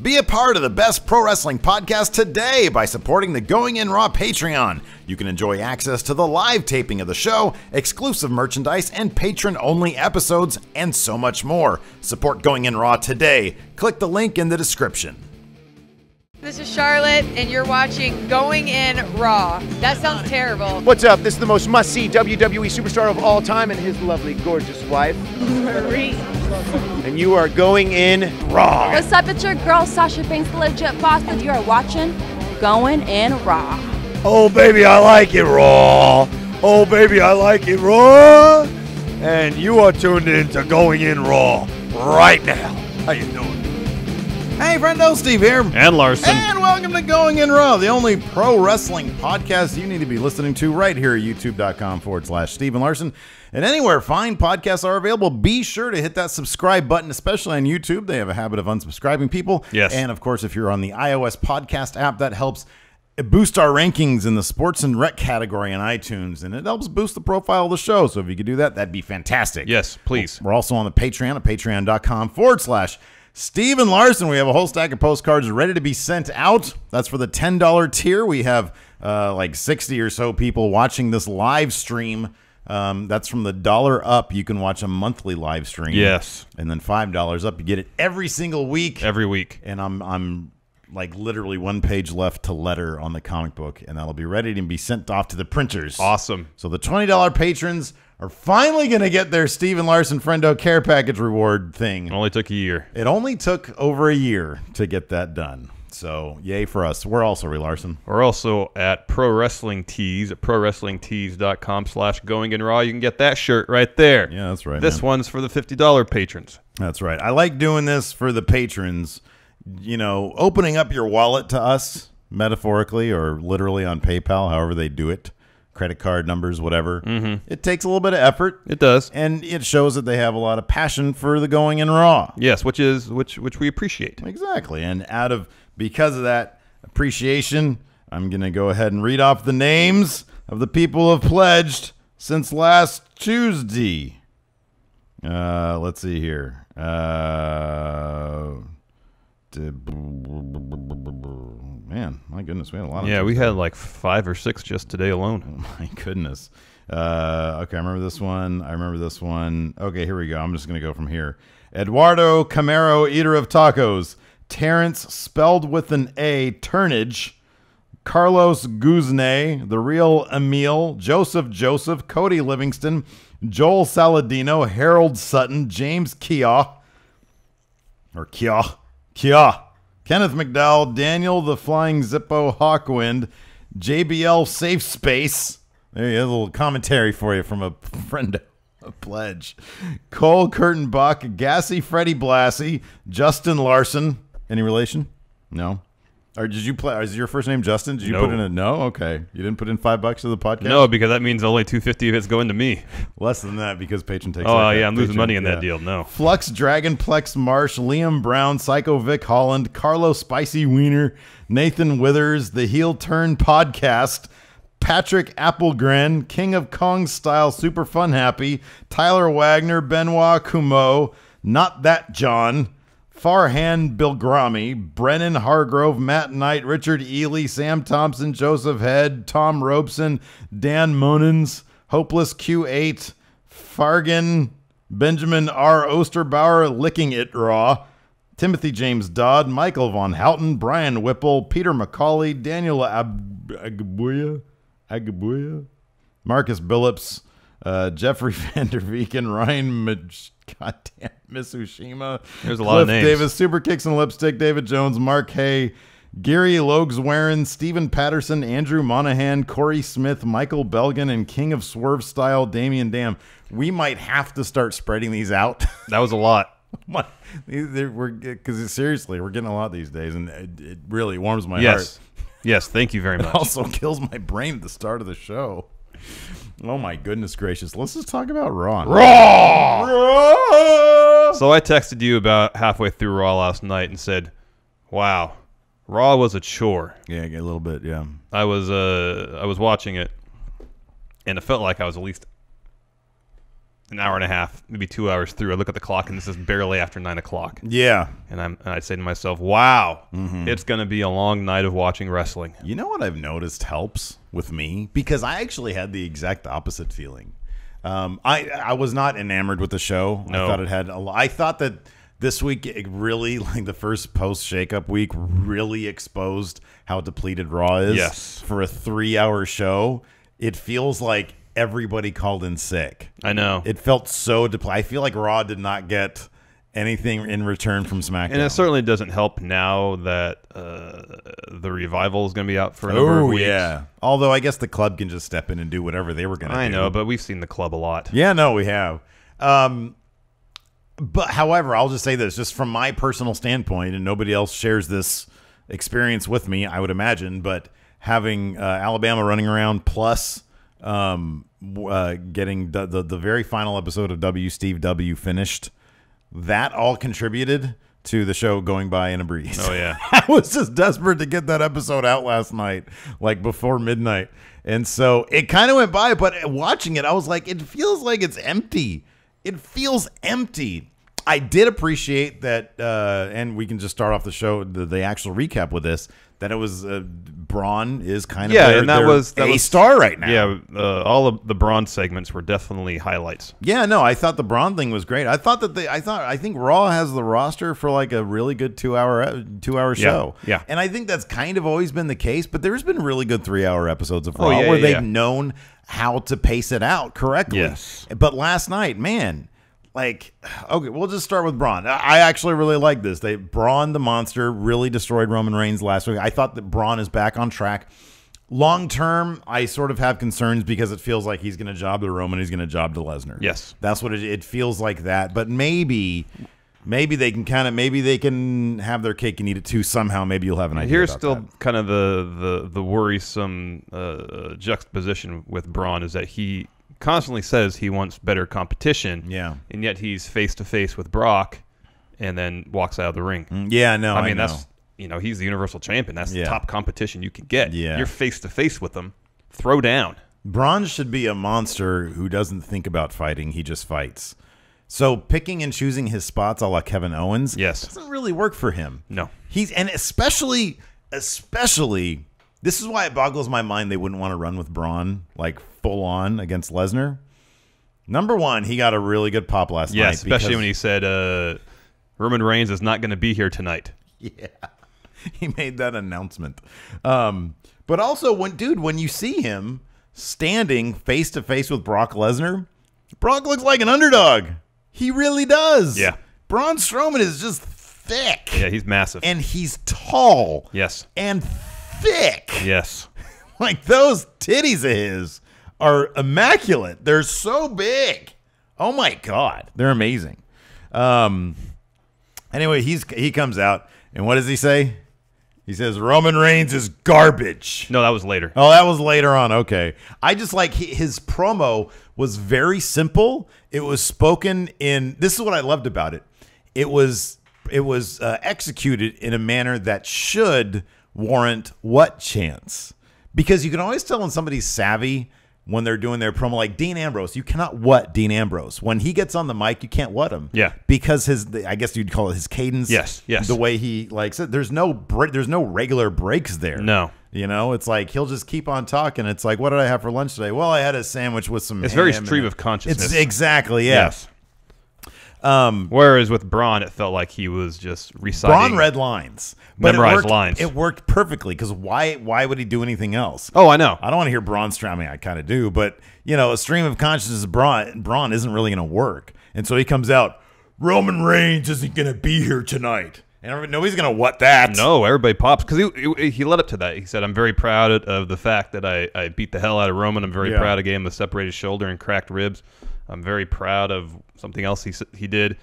Be a part of the best pro wrestling podcast today by supporting the Going In Raw Patreon. You can enjoy access to the live taping of the show, exclusive merchandise, and patron-only episodes, and so much more. Support Going In Raw today. Click the link in the description. This is Charlotte, and you're watching Going In Raw. That sounds terrible. What's up? This is the most must-see WWE superstar of all time and his lovely, gorgeous wife, Marie. and you are going in Raw. What's up? It's your girl, Sasha Banks, the legit boss, and you are watching Going In Raw. Oh, baby, I like it raw. Oh, baby, I like it raw. And you are tuned in to Going In Raw right now. How you doing? Hey, friendo, Steve here. And Larson. And welcome to Going In Raw, the only pro wrestling podcast you need to be listening to right here at youtube.com/Steve and Larson. And anywhere fine podcasts are available, be sure to hit that subscribe button, especially on YouTube. They have a habit of unsubscribing people. Yes. And, of course, if you're on the iOS podcast app, that helps boost our rankings in the sports and rec category on iTunes, and it helps boost the profile of the show. So if you could do that, that'd be fantastic. Yes, please. We're also on the Patreon at patreon.com/Steve and Larson. We have a whole stack of postcards ready to be sent out. That's for the $10 tier. We have like 60 or so people watching this live stream. That's from the $1 up. You can watch a monthly live stream. Yes. And then $5 up. You get it every single week. Every week. And I'm like literally one page left to letter on the comic book, and that'll be ready to be sent off to the printers. Awesome. So the $20 patrons are finally going to get their Steven Larson Friendo Care Package reward thing. It only took a year. It only took over a year to get that done. So yay for us. We're also Ray Larson. We're also at Pro Wrestling Tees at prowrestlingtees.com/goinginraw. You can get that shirt right there. Yeah, that's right. This one's for the $50 patrons. That's right. I like doing this for the patrons. You know, opening up your wallet to us, metaphorically or literally on PayPal, however they do it, credit card numbers, whatever. It takes a little bit of effort. It does. And it shows that they have a lot of passion for the Going In Raw. Yes, which we appreciate. Exactly. And because of that appreciation, I'm going to go ahead and read off the names of the people who have pledged since last Tuesday. Let's see here. Man, my goodness, we had a lot of We had like 5 or 6 just today alone. Oh my goodness. Okay, I remember this one. Okay, here we go. I'm just going to go from here. Eduardo Camaro, eater of tacos. Terrence, spelled with an A, Turnage. Carlos Guzne, the real Emil. Joseph, Cody Livingston. Joel Saladino, Harold Sutton. James Kia. Kenneth McDowell, Daniel the Flying Zippo Hawkwind, JBL Safe Space. There you go, a little commentary for you from a friend, a pledge. Cole Kurtenbach, Gassy Freddie Blassie, Justin Larson. Any relation? No. Or did you play? Is your first name Justin? Did you put in a no? Okay, you didn't put in $5 to the podcast. No, because that means only $250 if it's going to me. Less than that because patron takes. Oh yeah, I'm losing money in that deal. No. Flux Dragonplex Marsh, Liam Brown, Psycho Vic Holland, Carlo Spicy Wiener, Nathan Withers, the Heel Turn Podcast, Patrick Applegren, King of Kong Style, Super Fun Happy, Tyler Wagner, Benoit Kumo, Not That John. Farhan Bilgrami, Brennan Hargrove, Matt Knight, Richard Ely, Sam Thompson, Joseph Head, Tom Robeson, Dan Monens, Hopeless Q8, Fargan, Benjamin R. Osterbauer, Licking It Raw, Timothy James Dodd, Michael Von Houten, Brian Whipple, Peter McCauley, Daniel Agabuya, Marcus Billups, Jeffrey Vanderveken, Ryan Goddamn Miss Ushima. There's a lot of names. Davis, Super Kicks and Lipstick, David Jones, Mark Hay, Gary Logswearin, Stephen Patterson, Andrew Monahan, Corey Smith, Michael Belgin, and King of Swerve Style, Damian Dam. We might have to start spreading these out. That was a lot. Because seriously, we're getting a lot these days, and it really warms my heart. Yes, thank you very much. It also kills my brain at the start of the show. Oh my goodness gracious. Let's just talk about Raw. Raw! So I texted you about halfway through Raw last night and said, wow, Raw was a chore. Yeah, a little bit, yeah. I was watching it, and it felt like I was at least an hour and a half, maybe 2 hours through. I look at the clock, and this is barely after 9 o'clock. Yeah. And I say to myself, wow, it's going to be a long night of watching wrestling. You know what I've noticed helps with me? Because I actually had the exact opposite feeling. I was not enamored with the show. No. I thought it had I thought that this week it really, like the first post shakeup week, really exposed how depleted Raw is. Yes. For a 3-hour show, it feels like everybody called in sick. I know. It felt so depleted. I feel like Raw did not get anything in return from SmackDown. And it certainly doesn't help now that the Revival is going to be out for a number of weeks. Yeah. Although I guess the club can just step in and do whatever they were going to do. I know, but we've seen the club a lot. Yeah, no, we have. But however, I'll just say this, just from my personal standpoint, and nobody else shares this experience with me, I would imagine, but having Alabama running around plus getting the very final episode of Steve W finished, that all contributed to the show going by in a breeze. Oh, yeah. I was just desperate to get that episode out last night, like before midnight. And so it kind of went by, but watching it, I was like, it feels like it's empty. It feels empty. I did appreciate that, and we can just start off the show, the actual recap with this, that it was Braun is kind of and that was a star right now. Yeah, all of the Braun segments were definitely highlights. Yeah, no, I thought the Braun thing was great. I thought that I think Raw has the roster for like a really good 2-hour show. Yeah. And I think that's kind of always been the case, but there's been really good 3-hour episodes of Raw where they've known how to pace it out correctly. Yes. But last night, man, like, okay, we'll just start with Braun. I actually really like this. Braun the Monster really destroyed Roman Reigns last week. I thought that Braun is back on track. Long term, I sort of have concerns because it feels like he's going to job to Roman, he's going to job to Lesnar. Yes, that's what it feels like that. But maybe they can have their cake and eat it too somehow. Maybe you'll have an idea. Here's about still that. kind of the worrisome juxtaposition with Braun is that he constantly says he wants better competition. Yeah. And yet he's face to face with Brock and then walks out of the ring. Yeah, no, I mean, that's, he's the Universal Champion. That's the top competition you can get. Yeah. You're face to face with him. Throw down. Braun should be a monster who doesn't think about fighting. He just fights. So picking and choosing his spots a la Kevin Owens doesn't really work for him. No. And especially this is why it boggles my mind they wouldn't want to run with Braun like full on against Lesnar. Number one, he got a really good pop last night. Especially when he said Roman Reigns is not going to be here tonight. Yeah, he made that announcement. But also, when you see him standing face to face with Brock Lesnar, Brock looks like an underdog. He really does. Yeah. Braun Strowman is just thick. Yeah, he's massive. And he's tall. Yes. And thick. Yes. Like those titties of his are immaculate. They're so big. Oh my God. They're amazing. Anyway, he comes out and what does he say? He says Roman Reigns is garbage. No, that was later. Oh, that was later on. Okay. I just like his promo was very simple. It was spoken in, this is what I loved about it. It was executed in a manner that should warrant what chance? Because you can always tell when somebody's savvy when they're doing their promo, like Dean Ambrose. You cannot what Dean Ambrose. When he gets on the mic, you can't what him. Yeah. Because I guess you'd call it his cadence. Yes. The way he likes it. There's no regular breaks there. No. It's like he'll just keep on talking. It's like, what did I have for lunch today? Well, I had a sandwich with some It's ham very stream of consciousness. It's exactly, yeah. Yes. Whereas with Braun, it felt like he was just reciting. Braun read lines. Memorized lines. It worked perfectly because why would he do anything else? Oh, I know. I don't want to hear Braun stream. I mean, I kind of do, but a stream of consciousness of Braun isn't really going to work. And so he comes out, Roman Reigns isn't going to be here tonight. And nobody's going to what that. No, everybody pops because he led up to that. He said, I'm very proud of the fact that I beat the hell out of Roman. I'm very proud of him, the separated shoulder and cracked ribs. I'm very proud of something else he did.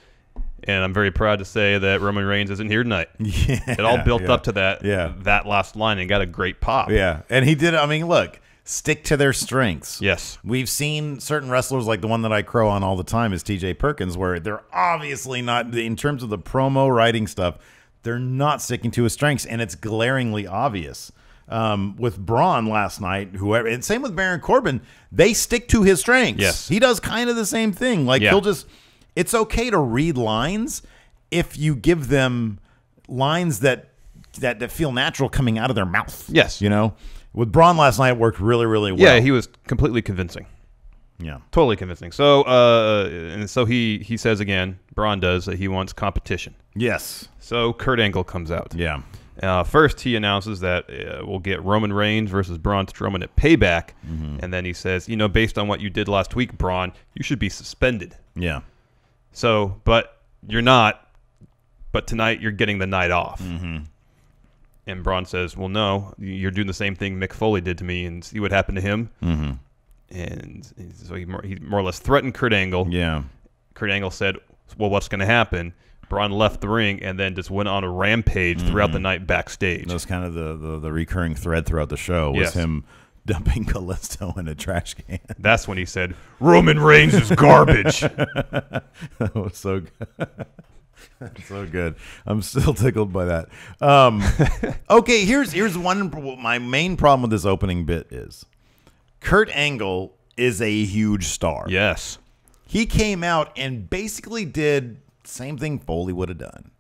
And I'm very proud to say that Roman Reigns isn't here tonight. Yeah, it all built up to that last line and got a great pop. Yeah, and he did. I mean, look, stick to their strengths. Yes. We've seen certain wrestlers, like the one that I crow on all the time is TJ Perkins, where they're obviously not, in terms of the promo writing stuff, they're not sticking to his strengths, and it's glaringly obvious. with Braun last night, whoever, and same with Baron Corbin, they stick to his strengths. Yes. He does kind of the same thing. Like he'll just, it's okay to read lines if you give them lines that feel natural coming out of their mouth. Yes. You know, with Braun last night, it worked really, really well. Yeah, he was completely convincing. Yeah. Totally convincing. So, and so he says again, Braun does, that he wants competition. Yes. So Kurt Angle comes out. Yeah. First, he announces that we'll get Roman Reigns versus Braun Strowman at Payback. And then he says, you know, based on what you did last week, Braun, you should be suspended. Yeah. So, but you're not. But tonight, you're getting the night off. And Braun says, well, no, you're doing the same thing Mick Foley did to me, and see what happened to him. And so he more or less threatened Kurt Angle. Yeah. Kurt Angle said, well, what's going to happen? Braun left the ring and then just went on a rampage throughout the night backstage. That was kind of the recurring thread throughout the show, was him dumping Callisto in a trash can. That's when he said, Roman Reigns is garbage. That was so good. So good. I'm still tickled by that. Okay, here's one. My main problem with this opening bit is Kurt Angle is a huge star. Yes. He came out and basically did the same thing Foley would have done.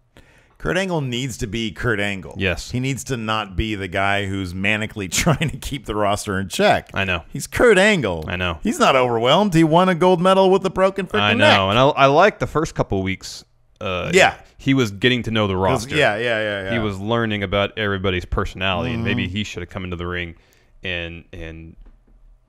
Kurt Angle needs to be Kurt Angle. Yes. He needs to not be the guy who's manically trying to keep the roster in check. I know. He's Kurt Angle. I know. He's not overwhelmed. He won a gold medal with a broken freaking neck. I know. And I like the first couple of weeks. He was getting to know the roster. Yeah. He was learning about everybody's personality, and maybe he should have come into the ring and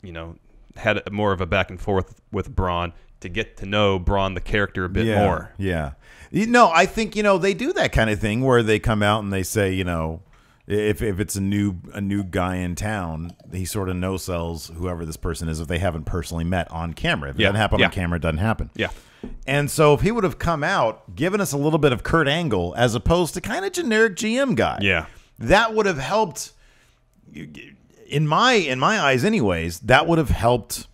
you know, had more of a back and forth with Braun to get to know Braun, the character, a bit more. Yeah. You know, I think, you know, they do that kind of thing where they come out and they say, you know, if it's a new guy in town, he sort of no-sells whoever this person is if they haven't personally met on camera. If it doesn't happen on camera, it doesn't happen. Yeah. And so if he would have come out, given us a little bit of Kurt Angle as opposed to kind of generic GM guy, that would have helped. In my eyes, anyways, that would have helped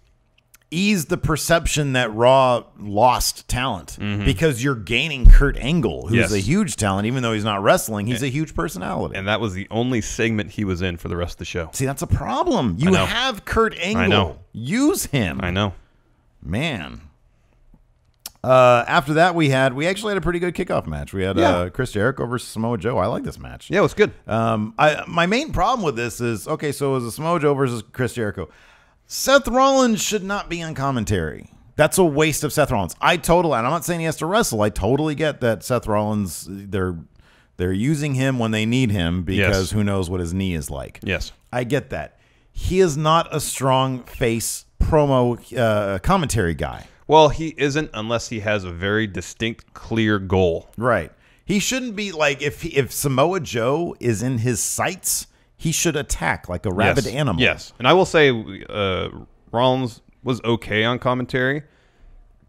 ease the perception that Raw lost talent because you're gaining Kurt Angle, who's a huge talent, even though he's not wrestling. He's a huge personality, and that was the only segment he was in for the rest of the show. See, that's a problem. You have Kurt Angle. I know. Use him. I know, man. After that, we actually had a pretty good kickoff match. We had Chris Jericho versus Samoa Joe. I like this match. Yeah, it was good. My main problem with this is, okay, so it was a Samoa Joe versus Chris Jericho. Seth Rollins should not be on commentary. That's a waste of Seth Rollins. And I'm not saying he has to wrestle. I totally get that Seth Rollins, they're using him when they need him because who knows what his knee is like. Yes. I get that. He is not a strong face promo commentary guy. Well, he isn't unless he has a very distinct, clear goal. Right. He shouldn't be like, if Samoa Joe is in his sights, he should attack like a rabid animal. Yes. And I will say Rollins was okay on commentary,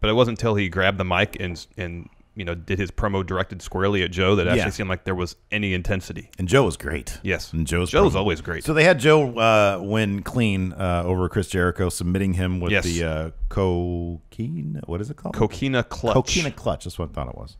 but it wasn't until he grabbed the mic and you know, did his promo directed squarely at Joe that actually seemed like there was any intensity. And Joe was great. Yes. And Joe's always great. So they had Joe win clean over Chris Jericho, submitting him with the coquina. What is it called? Coquina clutch. Coquina clutch. That's what I thought it was.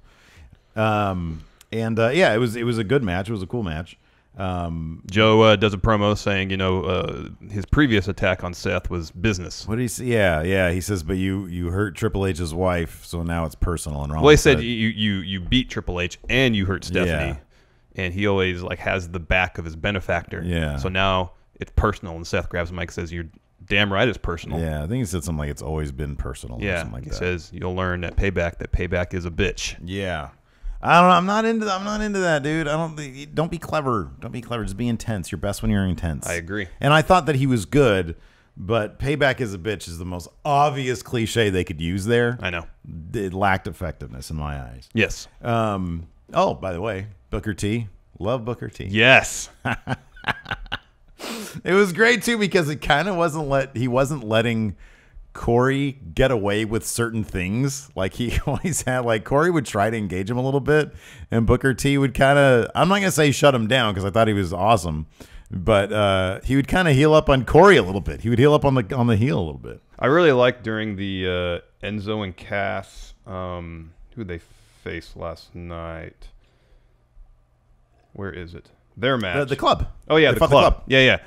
Yeah, it was a good match. It was a cool match. Joe does a promo saying, you know, his previous attack on Seth was business. What did he say? Yeah. He says, but you hurt Triple H's wife, so now it's personal. And well, he said you beat Triple H and you hurt Stephanie, and he always like has the back of his benefactor. Yeah. So now it's personal, and Seth grabs the mic and says, "You're damn right, it's personal." Yeah, I think he said something like it's always been personal. Yeah. Or something like he that. says you'll learn that payback is a bitch. Yeah. I don't know. I'm not into that, dude. Don't be clever. Don't be clever. Just be intense. You're best when you're intense. I agree. And I thought that he was good, but payback is a bitch is the most obvious cliche they could use there. I know. It lacked effectiveness in my eyes. Yes. Oh, by the way, Booker T. Love Booker T. Yes. It was great too because it kind of he wasn't letting Corey get away with certain things. Like he always had, like Corey would try to engage him a little bit, and Booker T would kind of, I'm not gonna say shut him down because I thought he was awesome, but he would kind of heal up on Corey a little bit. He would heal up on the heel a little bit. I really liked during the Enzo and Cass, who they faced last night. Where is it? Their match. The club. Oh yeah, They the fought club. Yeah.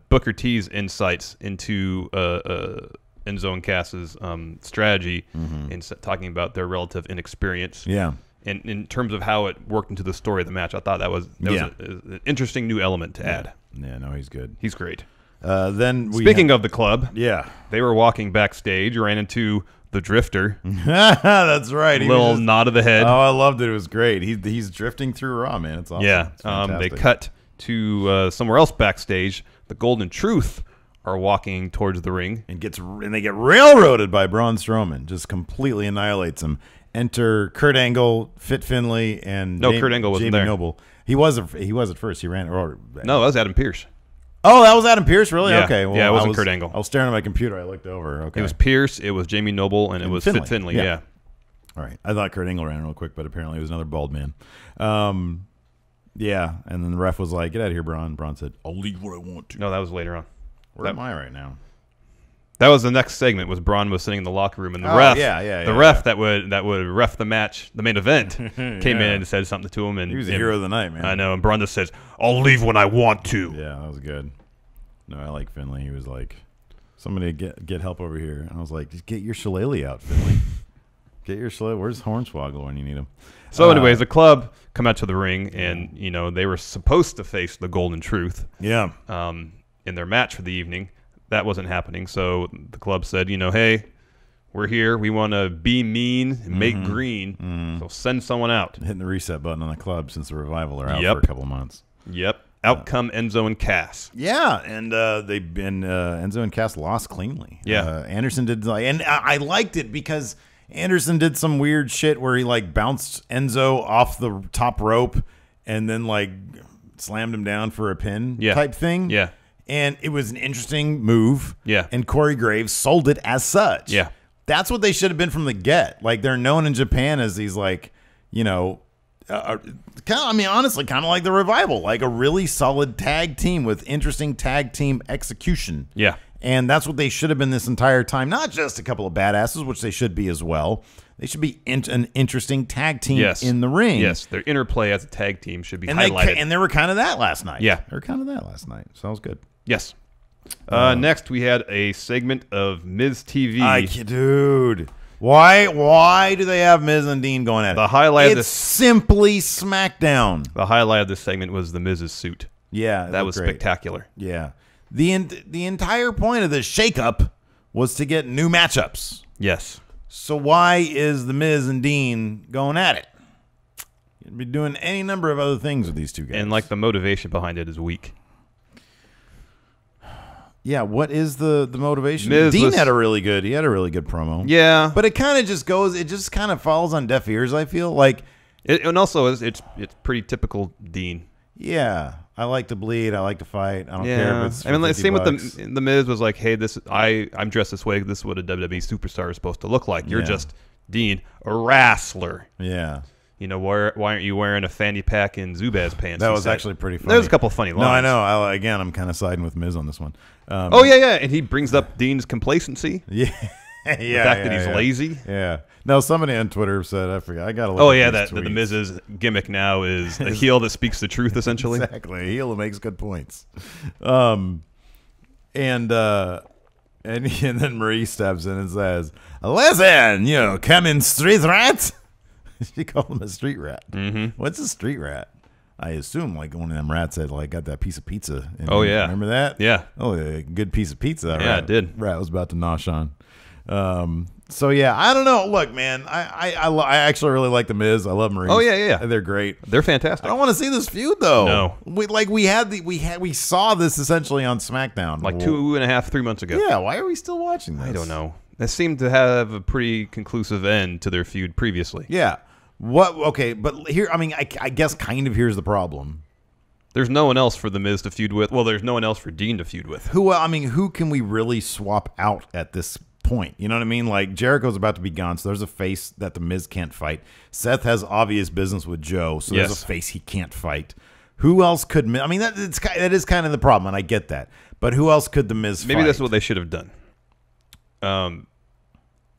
Booker T's insights into Enzo and Cass's strategy in talking about their relative inexperience. Yeah. And in terms of how it worked into the story of the match, I thought that was an interesting new element to add. Yeah, no, he's good. He's great. Then Speaking of the club, yeah, they were walking backstage, ran into the Drifter. That's right. Little nod of the head. Oh, I loved it. It was great. He's drifting through Raw, man. It's awesome. Yeah. It's fantastic. They cut to somewhere else backstage. The Golden Truth are walking towards the ring. And they get railroaded by Braun Strowman. Just completely annihilates him. Enter Kurt Angle, Fit Finlay, and Kurt Angle wasn't Jamie there. Noble. He was at first. He ran. No, that was Adam Pearce. Oh, that was Adam Pearce, really? Yeah. Okay. Well, Yeah, it wasn't Kurt Angle. I was staring at my computer. I looked over. Okay. It was Pearce, it was Jamie Noble, and it was Fit Finlay. Yeah. All right. I thought Kurt Angle ran real quick, but apparently it was another bald man. Yeah. And then the ref was like, "Get out of here, Braun." Braun said, "I'll leave where I want to." No, that was later on. Where am I right now? That was the next segment. Was Braun was sitting in the locker room, and the ref, that would ref the match, the main event, came in and said something to him, and He was the hero of the night, man. I know. And Braun just says, "I'll leave when I want to." Yeah, that was good. No, I like Finlay. He was like, "Somebody get help over here," and I was like, "Just get your shillelagh out, Finlay. Get your shillelagh. Where's Hornswoggle when you need him?" So, anyways, the club come out to the ring, and they were supposed to face the Golden Truth. Yeah. In their match for the evening. That wasn't happening, so the club said, hey, we're here. We want to be mean and make green, so send someone out. Hitting the reset button on the club since the Revival are out for a couple months. Yep. Out come Enzo and Cass. Yeah, and Enzo and Cass lost cleanly. Yeah. Anderson did, and I liked it because Anderson did some weird shit where he bounced Enzo off the top rope and then slammed him down for a pin type thing. Yeah. And it was an interesting move. Yeah. And Corey Graves sold it as such. Yeah. That's what they should have been from the get. They're known in Japan as these honestly, kind of like the Revival, like a really solid tag team with interesting tag team execution. Yeah. And that's what they should have been this entire time. Not just a couple of badasses, which they should be as well. They should be an interesting tag team in the ring. Yes, their interplay as a tag team should be highlighted. And they were kind of that last night. Yeah. They were kind of that last night. Sounds good. Yes. Next, we had a segment of Miz TV. Dude. Why do they have Miz and Dean going at it? The highlight of this simply SmackDown. The highlight of this segment was the Miz's suit. Yeah, that was great. spectacular. Yeah, the entire point of this shakeup was to get new matchups. Yes. So why is the Miz and Dean going at it? You'd be doing any number of other things with these two guys. And the motivation behind it is weak. Yeah, what is the motivation? Miz Dean had a really good promo. Yeah. But it kind of just goes, it just kind of falls on deaf ears, I feel. And also, it's pretty typical Dean. Yeah. I like to bleed. I like to fight. I don't care if it's for $50. Same with the Miz was like, hey, I'm dressed this way. This is what a WWE superstar is supposed to look like. You're just Dean, a wrestler. Yeah. Why aren't you wearing a fanny pack and Zubaz pants? That was actually pretty funny. There's a couple funny lines. No, I know. Again, I'm kind of siding with Miz on this one. And he brings up Dean's complacency. Yeah. The fact that he's lazy. Yeah. No, somebody on Twitter said, I forgot. I got to look that the Miz's gimmick now is a heel that speaks the truth, essentially. Exactly. A heel that makes good points. And then Marie steps in and says, listen, come in, street rat. She called him a street rat. Mm-hmm. What's a street rat? I assume one of them rats that got that piece of pizza. Yeah. Remember that? Yeah. Oh, a good piece of pizza. Yeah, it did. Rat was about to nosh on. So yeah, I don't know. Look, man, I actually really like the Miz. I love Maurice. Oh yeah. They're great. They're fantastic. I don't want to see this feud though. No. We saw this essentially on SmackDown 2.5, 3 months ago. Yeah. Why are we still watching this? I don't know. They seemed to have a pretty conclusive end to their feud previously. Yeah. Okay, but here, I guess kind of here's the problem. There's no one else for the Miz to feud with. Well, there's no one else for Dean to feud with. Who can we really swap out at this point? You know what I mean? Jericho's about to be gone, so there's a face that the Miz can't fight. Seth has obvious business with Joe, so there's a face he can't fight. Who else could? That is kind of the problem, and I get that. But who else could the Miz fight? Maybe that's what they should have done.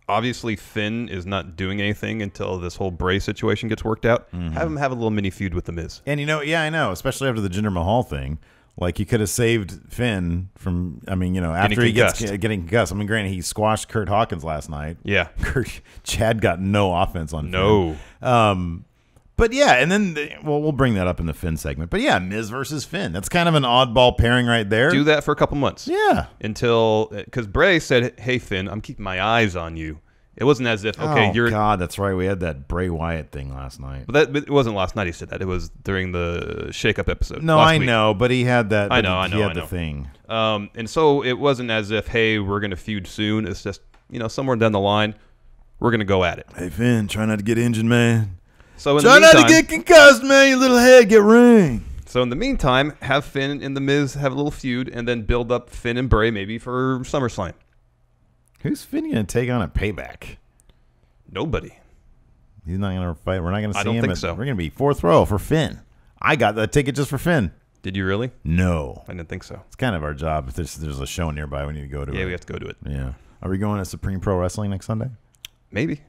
obviously Finn is not doing anything until this whole Bray situation gets worked out. Have him have a little mini feud with The Miz. And I know, especially after the Jinder Mahal thing. Like, you could have saved Finn from, after he gets getting concussed. Granted, he squashed Kurt Hawkins last night. Yeah. Chad got no offense on No. Finn. But yeah, and then, we'll bring that up in the Finn segment. But yeah, Miz versus Finn. That's kind of an oddball pairing right there. Do that for a couple months. Yeah. Because Bray said, hey, Finn, I'm keeping my eyes on you. It wasn't as if, God, that's right. We had that Bray Wyatt thing last night. But it wasn't last night he said that. It was during the Shake-Up episode. No, I know, but he had that. I know. The thing. And so it wasn't as if, hey, we're going to feud soon. It's just, somewhere down the line, we're going to go at it. Hey, Finn, try not to get injured, man. So try not to get concussed, man. Your little head get ring. So in the meantime, have Finn and The Miz have a little feud and then build up Finn and Bray maybe for SummerSlam. Who's Finn going to take on at Payback? Nobody. He's not going to fight. We're not going to see him. I don't think so. We're going to be fourth row for Finn. I got that ticket just for Finn. Did you really? No. I didn't think so. It's kind of our job. If there's a show nearby, we need to go to it. Yeah, we have to go to it. Yeah. Are we going to Supreme Pro Wrestling next Sunday? Maybe.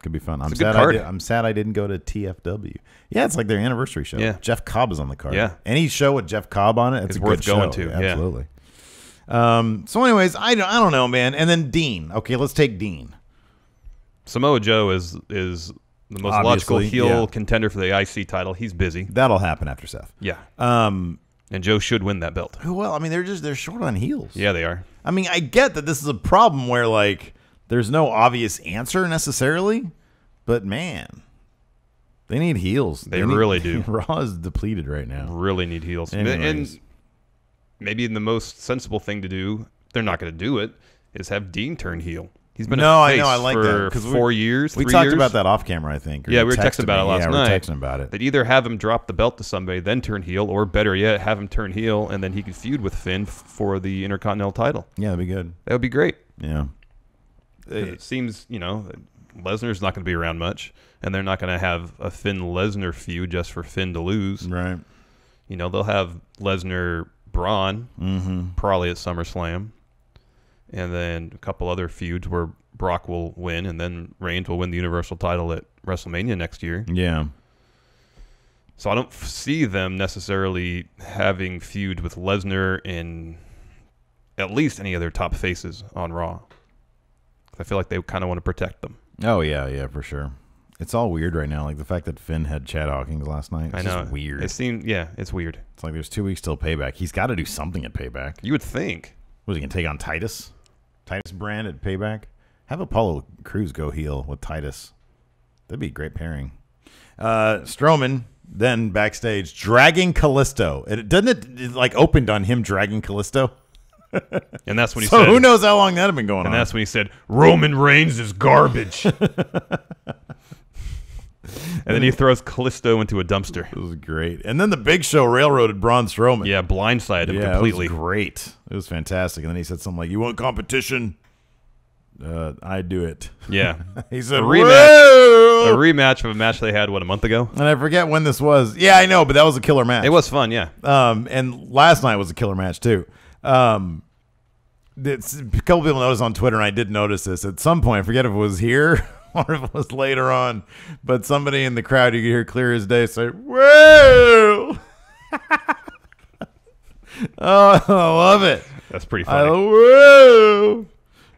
Could be fun. It's a good card. I'm sad I didn't go to TFW. Yeah, it's like their anniversary show. Yeah. Jeff Cobb is on the card. Yeah. Any show with Jeff Cobb on it, it's a worth good going show. to. Absolutely. So anyways, I don't know, man. And then Dean. Okay, let's take Dean. Samoa Joe is the most logical heel contender for the IC title. He's busy. That'll happen after Seth. Yeah. And Joe should win that belt. Well, they're short on heels. Yeah, they are. I get that this is a problem where there's no obvious answer necessarily, but man, they need heels. They really do. Raw is depleted right now. Really need heels. And maybe the most sensible thing to do, they're not going to do it, is have Dean turn heel. He's been a face for 4 years. We talked about that off camera, I think. Yeah, we were texting about it last night. We were texting about it. They'd either have him drop the belt to somebody, then turn heel, or better yet, have him turn heel, and then he could feud with Finn for the Intercontinental title. Yeah, that'd be good. That would be great. Yeah. It seems, Lesnar's not going to be around much, and they're not going to have a Finn-Lesnar feud just for Finn to lose. Right. They'll have Lesnar-Braun probably at SummerSlam. And then a couple other feuds where Brock will win, and then Reigns will win the Universal title at WrestleMania next year. Yeah. So I don't see them necessarily having feuds with Lesnar and at least any other top faces on Raw. I feel like they kind of want to protect them. Oh, yeah, for sure. It's all weird right now. Like the fact that Finn had Chad Hawkins last night. It's just weird. It's weird. It's like there's 2 weeks till Payback. He's got to do something at Payback. You would think. Was he going to take on Titus? Titus Brand at Payback? Have Apollo Crews go heel with Titus. That'd be a great pairing. Strowman then backstage dragging Kalisto. It opened on him dragging Kalisto. And that's when he said. So who knows how long that had been going on? And that's when he said, Roman Reigns is garbage. And then he throws Kalisto into a dumpster. It was great. And then the Big Show railroaded Braun Strowman. Yeah, blindsided him completely. It was great. It was fantastic. And then he said something like, you want competition? I do it. Yeah. He said, a rematch of a match they had, a month ago? And I forget when this was. Yeah, I know, but that was a killer match. It was fun, yeah. And last night was a killer match, too. A couple people noticed on Twitter, and I did notice this. At some point, I forget if it was here or if it was later on, but somebody in the crowd, you could hear clear as day say, whoa! Oh, I love it. That's pretty funny. Whoa!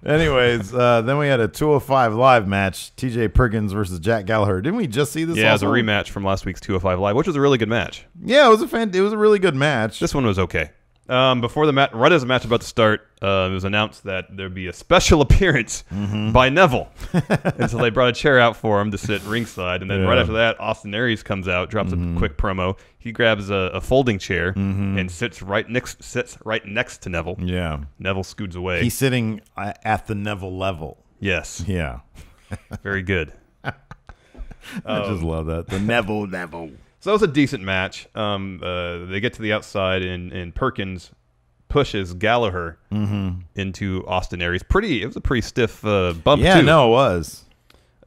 Anyways, then we had a 205 Live match, TJ Perkins versus Jack Gallagher. Didn't we just see this? Yeah, also? It was a rematch from last week's 205 Live, which was a really good match. Yeah, it was a really good match. This one was okay. Before the match, right as the match was about to start, it was announced that there'd be a special appearance by Neville. And so they brought a chair out for him to sit ringside. And then right after that, Austin Aries comes out, drops a quick promo. He grabs a folding chair and sits right next to Neville. Yeah. Neville scoots away. He's sitting at the Neville level. Yes. Yeah. Very good. I just love that. The Neville level. So that was a decent match. They get to the outside, and Perkins pushes Gallagher into Austin Aries. It was a pretty stiff bump, yeah, too. no, it was.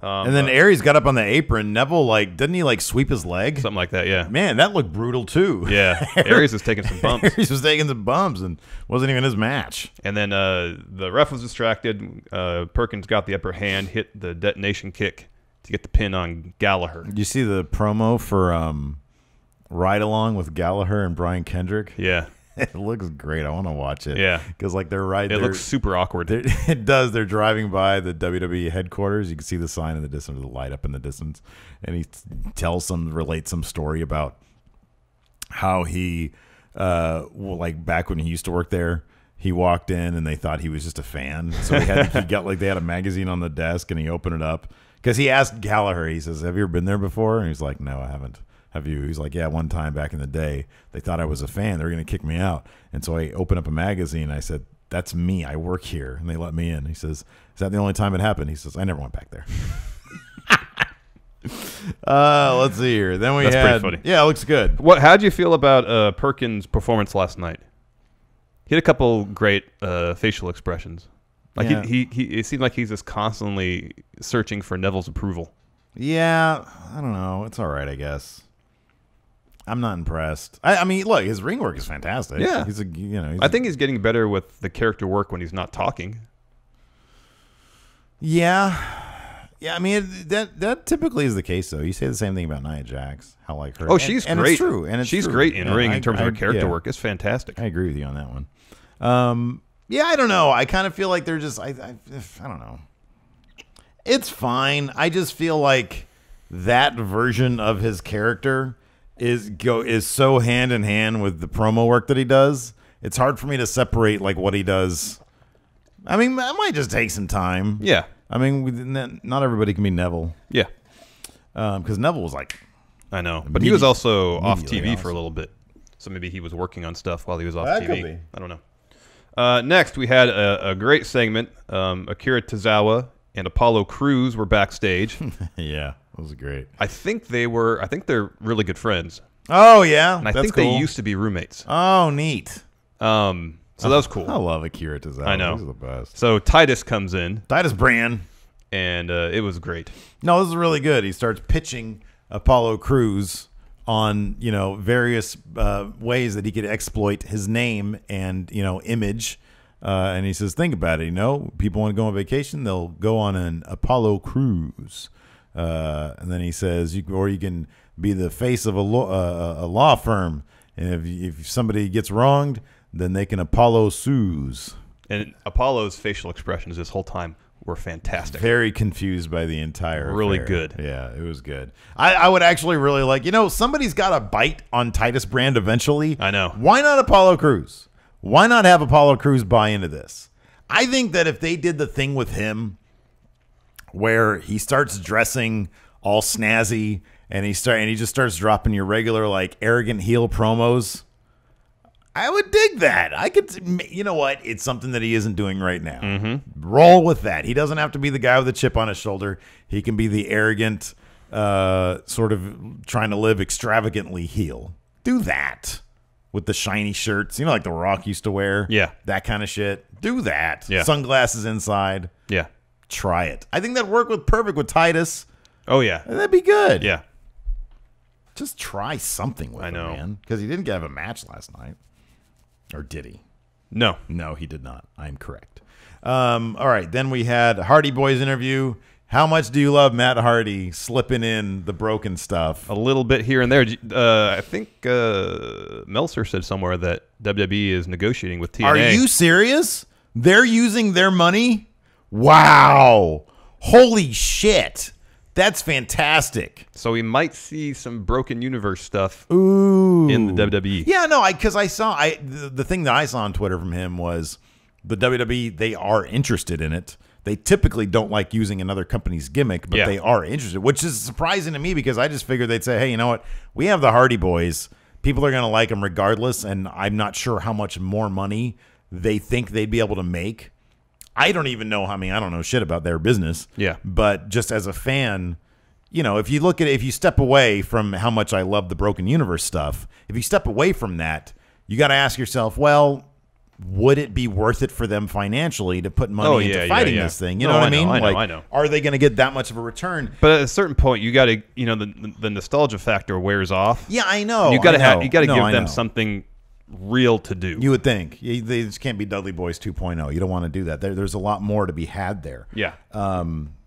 And then Aries got up on the apron. Neville, like, didn't he, like, sweep his leg? Something like that, yeah. Man, that looked brutal, too. Yeah, Aries was taking some bumps. Aries was taking some bumps and wasn't even his match. And then the ref was distracted. Perkins got the upper hand, hit the detonation kick to get the pin on Gallagher. Did you see the promo for Ride Along with Gallagher and Brian Kendrick? Yeah. It looks great. I want to watch it. Yeah. Because, like, they're right there. It looks super awkward. It does. They're driving by the WWE headquarters. You can see the sign in the distance, the light up in the distance. And he relates some story about how he, like, back when he used to work there, he walked in and they thought he was just a fan. So they had a magazine on the desk and he opened it up. Because he asked Gallagher, he says, "Have you ever been there before?" And he's like, "No, I haven't." "Have you?" He's like, "Yeah, one time back in the day, they thought I was a fan. They were going to kick me out. And so I opened up a magazine. I said, 'That's me. I work here.' And they let me in." He says, "Is that the only time it happened?" He says, "I never went back there." Let's see here. Then we That's had, pretty funny. Yeah, it looks good. How'd you feel about Perkins' performance last night? He had a couple great facial expressions. Like Yeah. he it seemed like he's just constantly searching for Neville's approval. Yeah, I don't know. It's all right, I guess. I'm not impressed. I mean, look, his ring work is fantastic. Yeah. He's I think he's getting better with the character work when he's not talking. Yeah. Yeah, I mean, that typically is the case, though. You say the same thing about Nia Jax. How, like, her. Oh, she's and great. It's true. And it's she's true. great in ring in terms of her character yeah. work. It's fantastic. I agree with you on that one. Yeah, I don't know. I kind of feel like they're just, I don't know. It's fine. I just feel like that version of his character is so hand in hand with the promo work that he does. It's hard for me to separate, like, what he does. I mean, that might just take some time. Yeah. I mean, not everybody can be Neville. Yeah. Because Neville was like, I know. But he was also off immediately TV for a little bit. So maybe he was working on stuff while he was off That TV. could be. I don't know. Next, we had a great segment. Akira Tozawa and Apollo Crews were backstage. yeah, that was great. I think they're really good friends. Oh, yeah. And I that's think cool. they used to be roommates. Oh, neat. So that was cool. I love Akira Tozawa. I know. He's the best. So Titus comes in. Titus Brand. And it was great. No, this is really good. He starts pitching Apollo Crews on, various ways that he could exploit his name and, image. And he says, think about it. People want to go on vacation, they'll go on an Apollo cruise. And then he says, you can be the face of a law firm. And if somebody gets wronged, then they can Apollo sues. And Apollo's facial expressions this whole time were fantastic. Very confused by the entire Really affair. good. Yeah, it was good. I would actually really like, somebody's got to bite on Titus Brand eventually. I know. Why not Apollo Crews? Why not have Apollo Crews buy into this? I think that if they did the thing with him where he starts dressing all snazzy and he just starts dropping your regular, like, arrogant heel promos, I would dig that. I could, you know what? It's something that he isn't doing right now. Mm-hmm. Roll with that. He doesn't have to be the guy with a chip on his shoulder. He can be the arrogant, sort of trying to live extravagantly heel. Do that with the shiny shirts, like The Rock used to wear. Yeah. That kind of shit. Do that. Yeah. Sunglasses inside. Yeah. Try it. I think that'd work perfect with Titus. Oh, yeah. That'd be good. Yeah. Just try something with him, man. Because he didn't have a match last night. Or did he? No. No, he did not. I'm correct. All right. Then we had Hardy Boys interview. How much do you love Matt Hardy slipping in the broken stuff? A little bit here and there. I think Meltzer said somewhere that WWE is negotiating with TNA. Are you serious? They're using their money? Wow. Holy shit. That's fantastic. So we might see some Broken Universe stuff Ooh. in the WWE. Yeah, no, because I saw the thing that I saw on Twitter from him was the WWE, they are interested in it. They typically don't like using another company's gimmick, but they are interested, which is surprising to me because I just figured they'd say, hey, you know what? We have the Hardy Boys. People are going to like them regardless, and I'm not sure how much more money they think they'd be able to make. I don't even know. I mean, I don't know shit about their business. Yeah. But just as a fan, if you step away from how much I love the Broken Universe stuff, if you step away from that, you got to ask yourself, well, would it be worth it for them financially to put money into fighting this thing? You know what I mean? I know. Are they going to get that much of a return? But at a certain point, you got to, the nostalgia factor wears off. Yeah, I know. You got to give them something real to do. You would think. They just can't be Dudley Boys 2.0. You don't want to do that. There's a lot more to be had there. Yeah.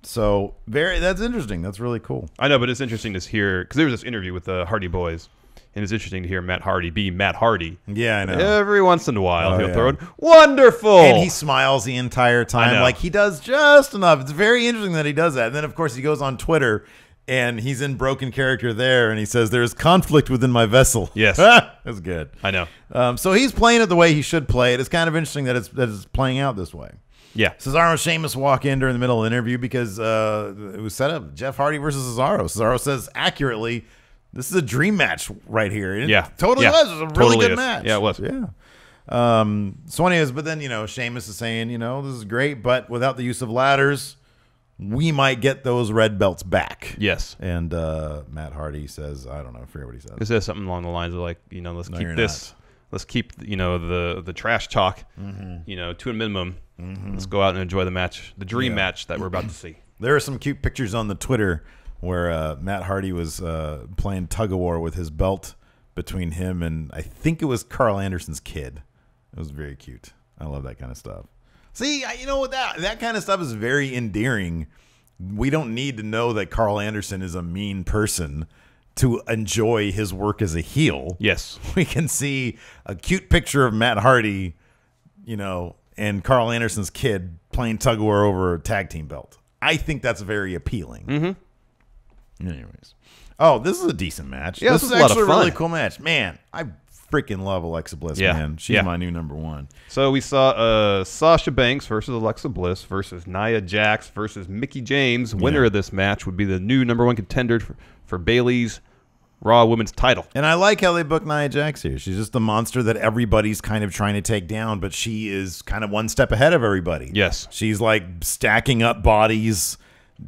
So that's interesting. That's really cool. I know, but it's interesting to hear, because there was this interview with the Hardy Boys, and it's interesting to hear Matt Hardy be Matt Hardy. Yeah, I know. Every once in a while, he'll throw it. Wonderful! And he smiles the entire time. Like, he does just enough. It's very interesting that he does that. And then, of course, he goes on Twitter, and he's in broken character there, and he says, "There's conflict within my vessel." Yes. That's good. I know. So he's playing it the way he should play it. It's kind of interesting that it's playing out this way. Yeah. Cesaro and Sheamus walk in during the middle of the interview because it was set up Jeff Hardy versus Cesaro. Cesaro says accurately, "This is a dream match right here." And it totally was. It was a really good match. Yeah, it was. Yeah. So anyways, but then, Sheamus is saying, this is great, but without the use of ladders, we might get those red belts back. Yes. And Matt Hardy says, I don't know, I forget what he says. He says something along the lines of like, let's keep this. Let's keep, the trash talk, to a minimum. Let's go out and enjoy the match, the dream match that we're about to see. There are some cute pictures on the Twitter where Matt Hardy was playing tug-of-war with his belt between him and I think it was Carl Anderson's kid. It was very cute. I love that kind of stuff. See, you know what, that kind of stuff is very endearing. We don't need to know that Carl Anderson is a mean person to enjoy his work as a heel. Yes. We can see a cute picture of Matt Hardy, and Carl Anderson's kid playing tug-of-war over a tag team belt. I think that's very appealing. Anyways. Oh, this is a decent match. Yeah, this is actually a really cool match. Man, I freaking love Alexa Bliss, man. She's my new number one. So we saw Sasha Banks versus Alexa Bliss versus Nia Jax versus Mickie James. Winner of this match would be the new number one contender for Bayley's Raw Women's title. And I like how they book Nia Jax here. She's just the monster that everybody's kind of trying to take down, but she is kind of one step ahead of everybody. Yes. She's like stacking up bodies,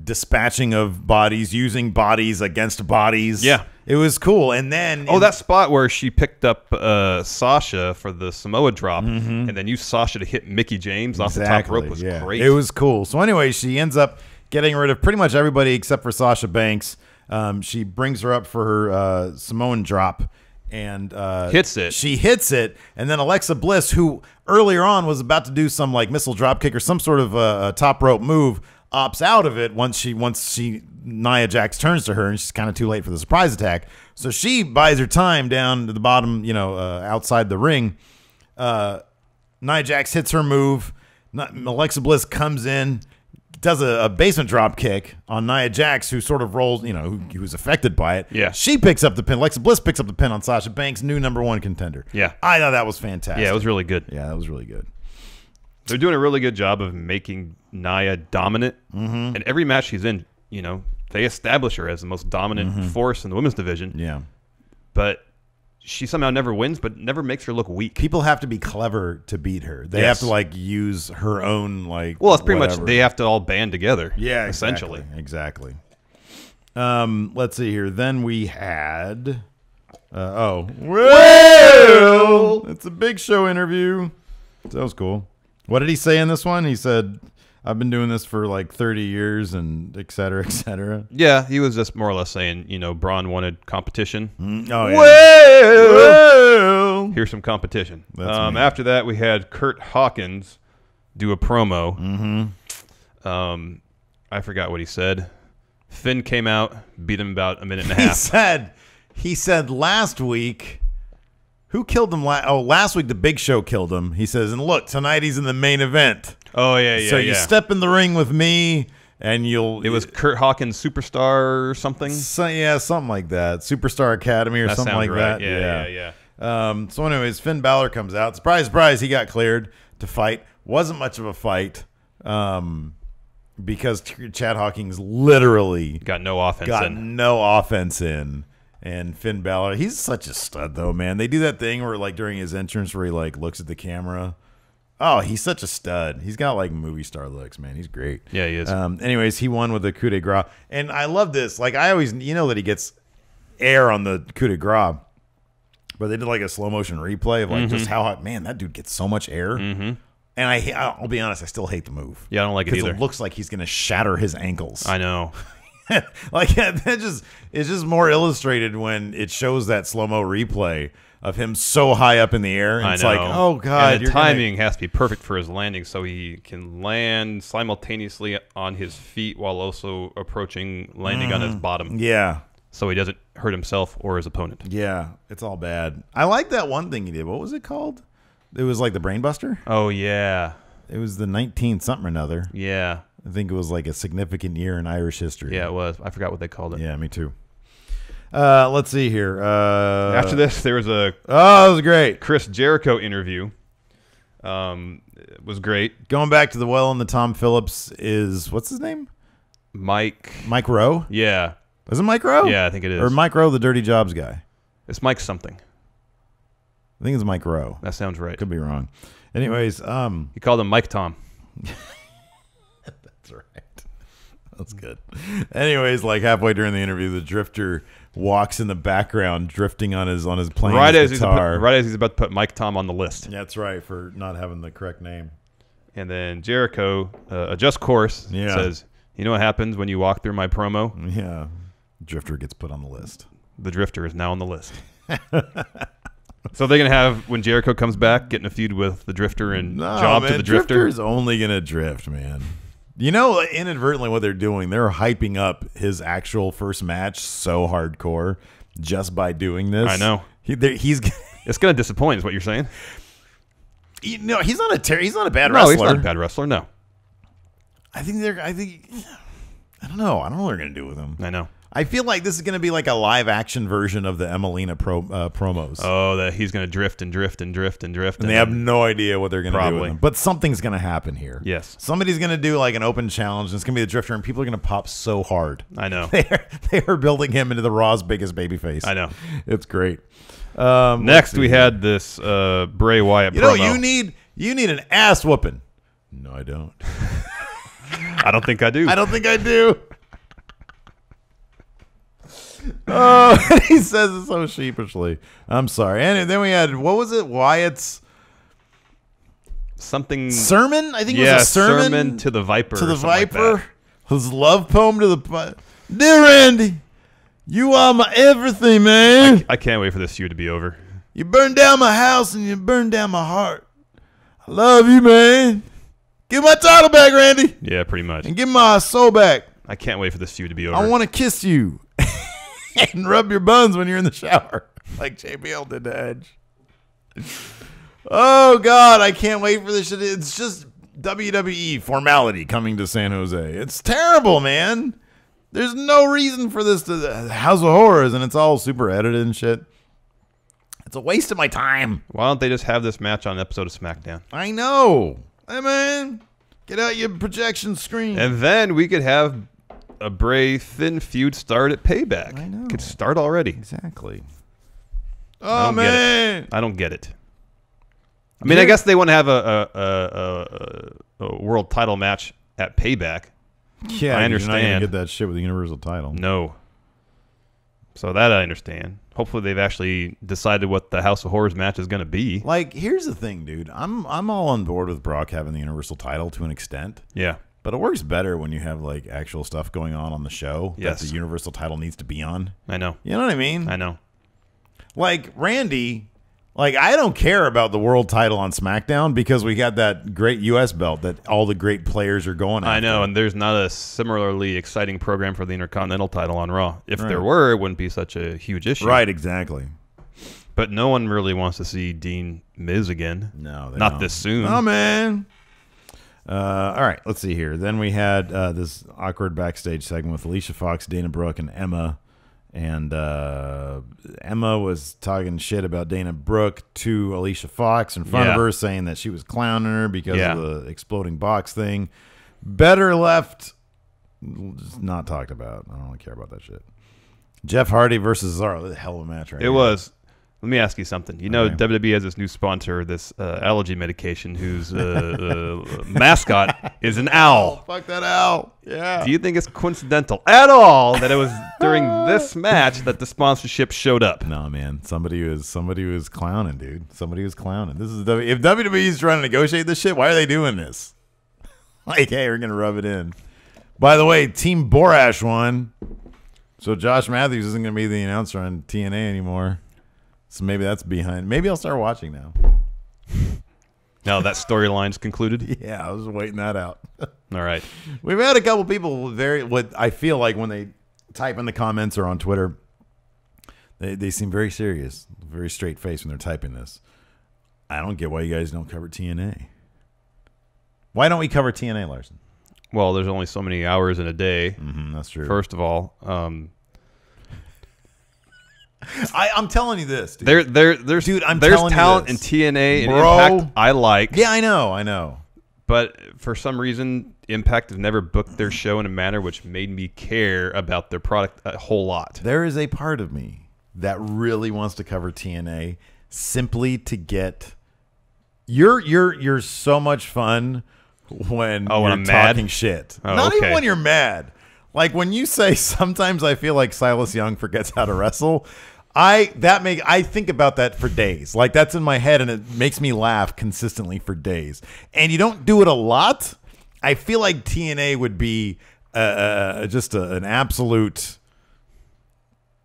dispatching of bodies, using bodies against bodies. Yeah. It was cool. And then... that spot where she picked up Sasha for the Samoa drop and then used Sasha to hit Mickie James off the top rope was great. It was cool. So anyway, she ends up getting rid of pretty much everybody except for Sasha Banks. She brings her up for her Samoan drop and hits it. She hits it, and then Alexa Bliss, who earlier on was about to do some like missile drop kick or some sort of a top rope move, opts out of it once Nia Jax turns to her, and she's kind of too late for the surprise attack. So she buys her time down to the bottom, outside the ring. Nia Jax hits her move. Alexa Bliss comes in, does a basement drop kick on Nia Jax, who sort of rolls, who's affected by it. Yeah. She picks up the pin. Alexa Bliss picks up the pin on Sasha Banks, new number one contender. Yeah. I thought that was fantastic. Yeah, it was really good. Yeah, that was really good. They're doing a really good job of making Nia dominant. And every match she's in, they establish her as the most dominant force in the women's division. Yeah. But she somehow never wins, but never makes her look weak. People have to be clever to beat her. They have to use her own Well, it's pretty much they have to all band together. Yeah, essentially. Exactly. Let's see here. Then we had it's a Big Show interview. That was cool. What did he say in this one? He said, "I've been doing this for like 30 years and et cetera, et cetera." Yeah, he was just more or less saying, Braun wanted competition. Oh, yeah. Well, here's some competition. After that, we had Kurt Hawkins do a promo. I forgot what he said. Finn came out, beat him about a minute and a half. He said last week, who killed him? Last week the Big Show killed him. He says, and look, tonight he's in the main event. Oh, yeah. So you step in the ring with me, and you'll... It was Kurt Hawkins Superstar or something? Something like that. Superstar Academy or something like that. Yeah. So anyways, Finn Balor comes out. Surprise, surprise, he got cleared to fight. Wasn't much of a fight because Chad Hawkins literally... Got no offense in. And Finn Balor, he's such a stud, though, man. They do that thing where, during his entrance where he, looks at the camera. Oh, he's such a stud. He's got, movie star looks, man. He's great. Yeah, he is. Anyways, he won with the coup de grace. And I love this. I always, that he gets air on the coup de grace. But they did like a slow motion replay of like just how hot, man, that dude gets so much air. And I'll be honest, I still hate the move. Yeah, I don't like it either. Because it looks like he's going to shatter his ankles. I know. Like it's just more illustrated when it shows that slow mo replay of him so high up in the air. And it's like, oh god, and the timing has to be perfect for his landing, so he can land simultaneously on his feet while also approaching landing on his bottom. Yeah, so he doesn't hurt himself or his opponent. Yeah, it's all bad. I like that one thing he did. What was it called? It was like the Brainbuster. Oh yeah, it was the 19th something or another. Yeah. I think it was like a significant year in Irish history. Yeah, it was. I forgot what they called it. Yeah, me too. Let's see here. After this, there was a that was great Chris Jericho interview. It was great. Going back to the well and the Tom Phillips is what's his name? Mike Rowe. Yeah, is it Mike Rowe? Yeah, I think it is. Or Mike Rowe, the Dirty Jobs guy. It's Mike something. I think it's Mike Rowe. That sounds right. Could be wrong. Anyways, he called him Mike Tom. That's right. That's good. Anyways, like halfway during the interview, the Drifter walks in the background, drifting on his playing his guitar. Right as he's about to put Mike Tom on the list. That's right, for not having the correct name. And then Jericho, adjust course, says, "You know what happens when you walk through my promo? Yeah, Drifter gets put on the list. The Drifter is now on the list." So they're gonna have, when Jericho comes back, getting a feud with the Drifter and job to the Drifter. Drifter's only gonna drift, man. You know, inadvertently what they're doing, they're hyping up his actual first match so hardcore just by doing this. I know. He's it's gonna disappoint, is what you're saying. No, he's not a bad wrestler. No, he's not a bad wrestler. No. I don't know. I don't know what they're gonna do with him. I know. I feel like this is going to be like a live action version of the Emelina promos. Oh, that he's going to drift and drift and drift and drift. And they have no idea what they're going to do with him. But something's going to happen here. Yes. Somebody's going to do like an open challenge, and it's going to be the Drifter, and people are going to pop so hard. I know. They are building him into the Raw's biggest babyface. I know. It's great. Next, we had this Bray Wyatt promo. You need an ass whooping. No, I don't. I don't think I do. I don't think I do. Oh, he says it so sheepishly. I'm sorry. And then we had, what was it? Wyatt's something sermon? I think it was a sermon to the Viper. To the Viper. Like his love poem to the Dear Randy, you are my everything, man. I can't wait for this feud to be over. You burned down my house and you burned down my heart. I love you, man. Give my title back, Randy. Yeah, pretty much. And give my soul back. I can't wait for this feud to be over. I want to kiss you. And rub your buns when you're in the shower, like JBL did to Edge. Oh, God, I can't wait for this shit. It's just WWE formality coming to San Jose. It's terrible, man. There's no reason for this to House of Horrors, and it's all super edited and shit. It's a waste of my time. Why don't they just have this match on an episode of SmackDown? I know. Hey, man, get out your projection screen. And then we could have a Bray Finn feud start at Payback. I know. Could start already. Exactly. Oh, man. I don't get it. I mean, I guess they want to have a world title match at Payback. Yeah, I understand. You're not going to get that shit with the Universal title. No. So that I understand. Hopefully they've actually decided what the House of Horrors match is going to be. Like, here's the thing, dude. I'm all on board with Brock having the Universal title to an extent. Yeah. But it works better when you have like actual stuff going on the show that the Universal title needs to be on. I know. You know what I mean? I know. Like Randy, like I don't care about the world title on SmackDown because we got that great US belt that all the great players are going after. I know, and there's not a similarly exciting program for the Intercontinental title on Raw. If there were, it wouldn't be such a huge issue. Right, exactly. But no one really wants to see Dean Miz again. No, they not don't. this soon. Oh, man. All right, let's see here. Then we had this awkward backstage segment with Alicia Fox, Dana Brooke, and Emma. And Emma was talking shit about Dana Brooke to Alicia Fox in front of her, saying that she was clowning her because of the exploding box thing. Better left just not talked about. I don't really care about that shit. Jeff Hardy versus Cesaro. That was a hell of a match right It was. Let me ask you something. You know, WWE has this new sponsor, this allergy medication, whose mascot is an owl. Oh, fuck that owl. Yeah. Do you think it's coincidental at all that it was during this match that the sponsorship showed up? No, man. Somebody was clowning, dude. Somebody was clowning. This is if WWE's trying to negotiate this shit, why are they doing this? Like, hey, we're gonna rub it in. By the way, Team Borash won. So Josh Matthews isn't going to be the announcer on TNA anymore. So maybe that's behind. Maybe I'll start watching now. Now that storyline's concluded? Yeah, I was waiting that out. All right. We've had a couple people what I feel like when they type in the comments or on Twitter, they seem very serious, very straight face when they're typing this. I don't get why you guys don't cover TNA. Why don't we cover TNA, Larson? Well, there's only so many hours in a day. That's true. First of all, I'm telling you this, dude. There's talent in TNA and Impact I like. Yeah, I know. But for some reason, Impact have never booked their show in a manner which made me care about their product a whole lot. There is a part of me that really wants to cover TNA simply to get you're so much fun when you're I'm talking mad? shit. Oh, Not even okay. when you're mad. Like when you say sometimes I feel like Silas Young forgets how to wrestle. I think about that for days. Like that's in my head and it makes me laugh consistently for days. And you don't do it a lot. I feel like TNA would be just an absolute,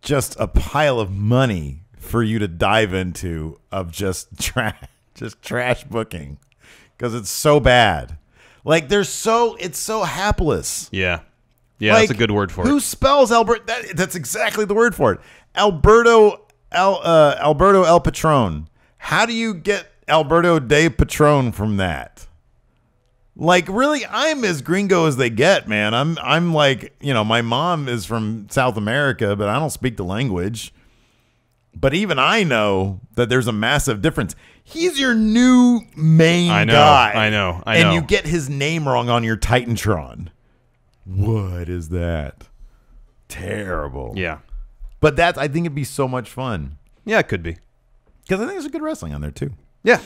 just a pile of money for you to dive into of just trash booking because it's so bad. Like it's so hapless. Yeah. Yeah, Like, that's a good word for who it. spells Alberto? That's exactly the word for it. Alberto El Patron. How do you get Alberto de Patron from that? Like, really, I'm as gringo as they get, man. I'm like, my mom is from South America, but I don't speak the language. But even I know that there's a massive difference. He's your new main guy. I know. And you get his name wrong on your Titantron. What is that? Terrible. Yeah. But I think it'd be so much fun. Yeah, it could be. Because I think there's a good wrestling on there, too. Yeah.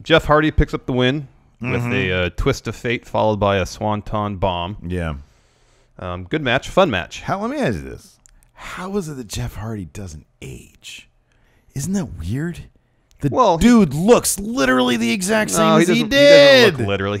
Jeff Hardy picks up the win with a twist of fate followed by a swanton bomb. Yeah. Good match. Fun match. Let me ask you this. How is it that Jeff Hardy doesn't age? Isn't that weird? Dude looks literally the exact same as he did. He doesn't look literally.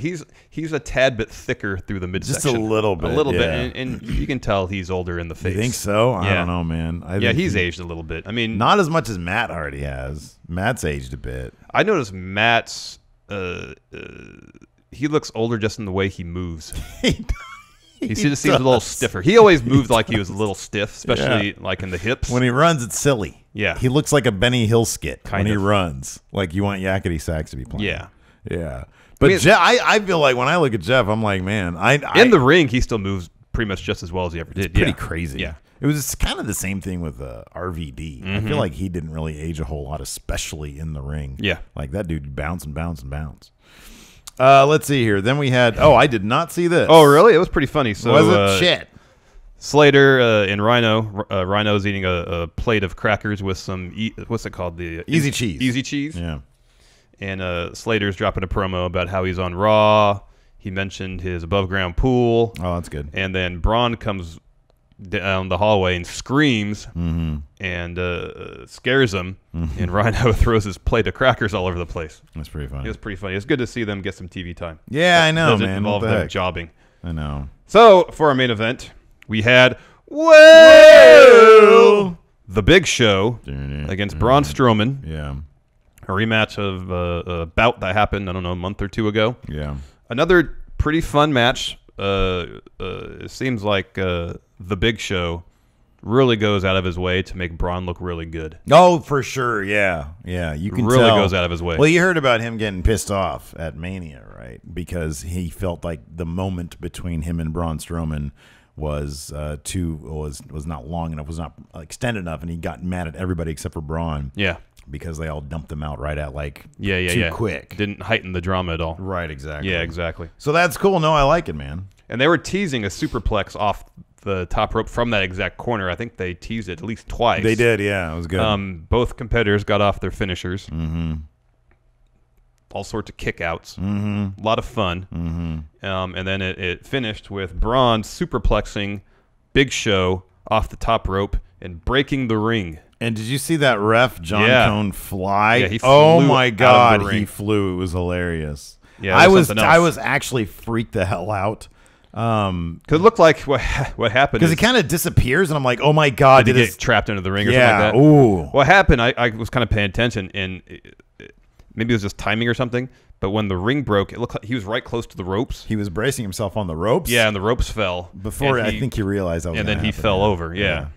He's a tad bit thicker through the midsection. Just a little bit. A little yeah. bit. And you can tell he's older in the face. You think so? Yeah. I don't know, man. I think he's aged a little bit. I mean, not as much as Matt Hardy has. Matt's aged a bit. I noticed Matt's he looks older just in the way he moves. He just seems a little stiffer. He always moved like he was a little stiff, especially like in the hips. When he runs, it's silly. Yeah. He looks like a Benny Hill skit Kind when of. he runs. Like you want Yakety Sax to be playing. Yeah. Yeah. But I feel like when I look at Jeff, I'm like, man, in the ring, he still moves pretty much just as well as he ever did. Pretty crazy. Yeah. It was kind of the same thing with RVD. I feel like he didn't really age a whole lot, especially in the ring. Yeah. Like that dude bounce and bounce and bounce. Let's see here. Then we had. Oh, I did not see this. Oh, really? It was pretty funny. So was it? Shit. Slater and Rhino. Rhino's eating a plate of crackers with some what's it called? The Easy cheese. Easy cheese. Yeah. And Slater's dropping a promo about how he's on Raw. He mentioned his above ground pool. Oh, that's good. And then Braun comes down the hallway and screams and scares him. And Rhino throws his plate of crackers all over the place. That's pretty funny. It was pretty funny. It's good to see them get some TV time. Yeah, I know, Doesn't man. involve What the them heck? jobbing. I know. So for our main event, we had The Big Show against Braun Strowman. Yeah. A rematch of a bout that happened, I don't know, a month or two ago. Yeah. Another pretty fun match. It seems like The Big Show really goes out of his way to make Braun look really good. Oh, for sure. Yeah. Yeah. You can really tell. goes out of his way. Well, you heard about him getting pissed off at Mania, right? Because he felt like the moment between him and Braun Strowman was not long enough, was not extended enough, and he got mad at everybody except for Braun. Yeah. Because they all dumped him out right at too quick. Didn't heighten the drama at all. Right, exactly. Yeah, exactly. So that's cool. No, I like it, man. And they were teasing a superplex off the top rope from that exact corner. I think they teased it at least twice. They did, yeah. It was good. Both competitors got off their finishers. Mm-hmm. All sorts of kickouts. Mm-hmm. A lot of fun. Mm-hmm. And then it finished with Braun superplexing Big Show off the top rope and breaking the ring. And did you see that ref, John Cone, fly? Yeah, he flew oh, my God. out of the ring. He flew. It was hilarious. Yeah, I was actually freaked the hell out. Because it looked like what happened. Because he kind of disappears, and I'm like, oh, my God. Did he get trapped into the ring or something like that? Ooh. What happened, I was kind of paying attention, and maybe it was just timing or something, but when the ring broke, it looked like he was right close to the ropes. He was bracing himself on the ropes? Yeah, and the ropes fell. Before, I think he realized that was and then he fell over, yeah.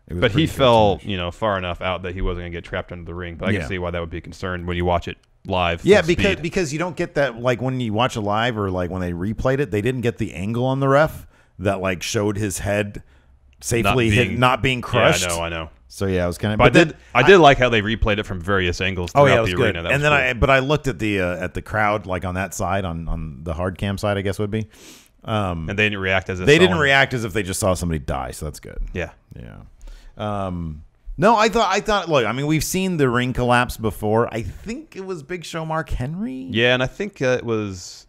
But he fell, far enough out that he wasn't going to get trapped under the ring. But I can see why that would be a concern when you watch it live. Yeah, because you don't get that, like when you watch it live or like when they replayed it, they didn't get the angle on the ref that like showed his head safely not being crushed. Yeah, I know. So yeah, it was kind of. But I did like how they replayed it from various angles throughout the arena. And then I looked at the crowd like on that side on the hard cam side, I guess would be. And they didn't react as if they just saw somebody die. So that's good. Yeah. No, I thought. Look, I mean, we've seen the ring collapse before. I think it was Big Show Mark Henry. Yeah, and I think it was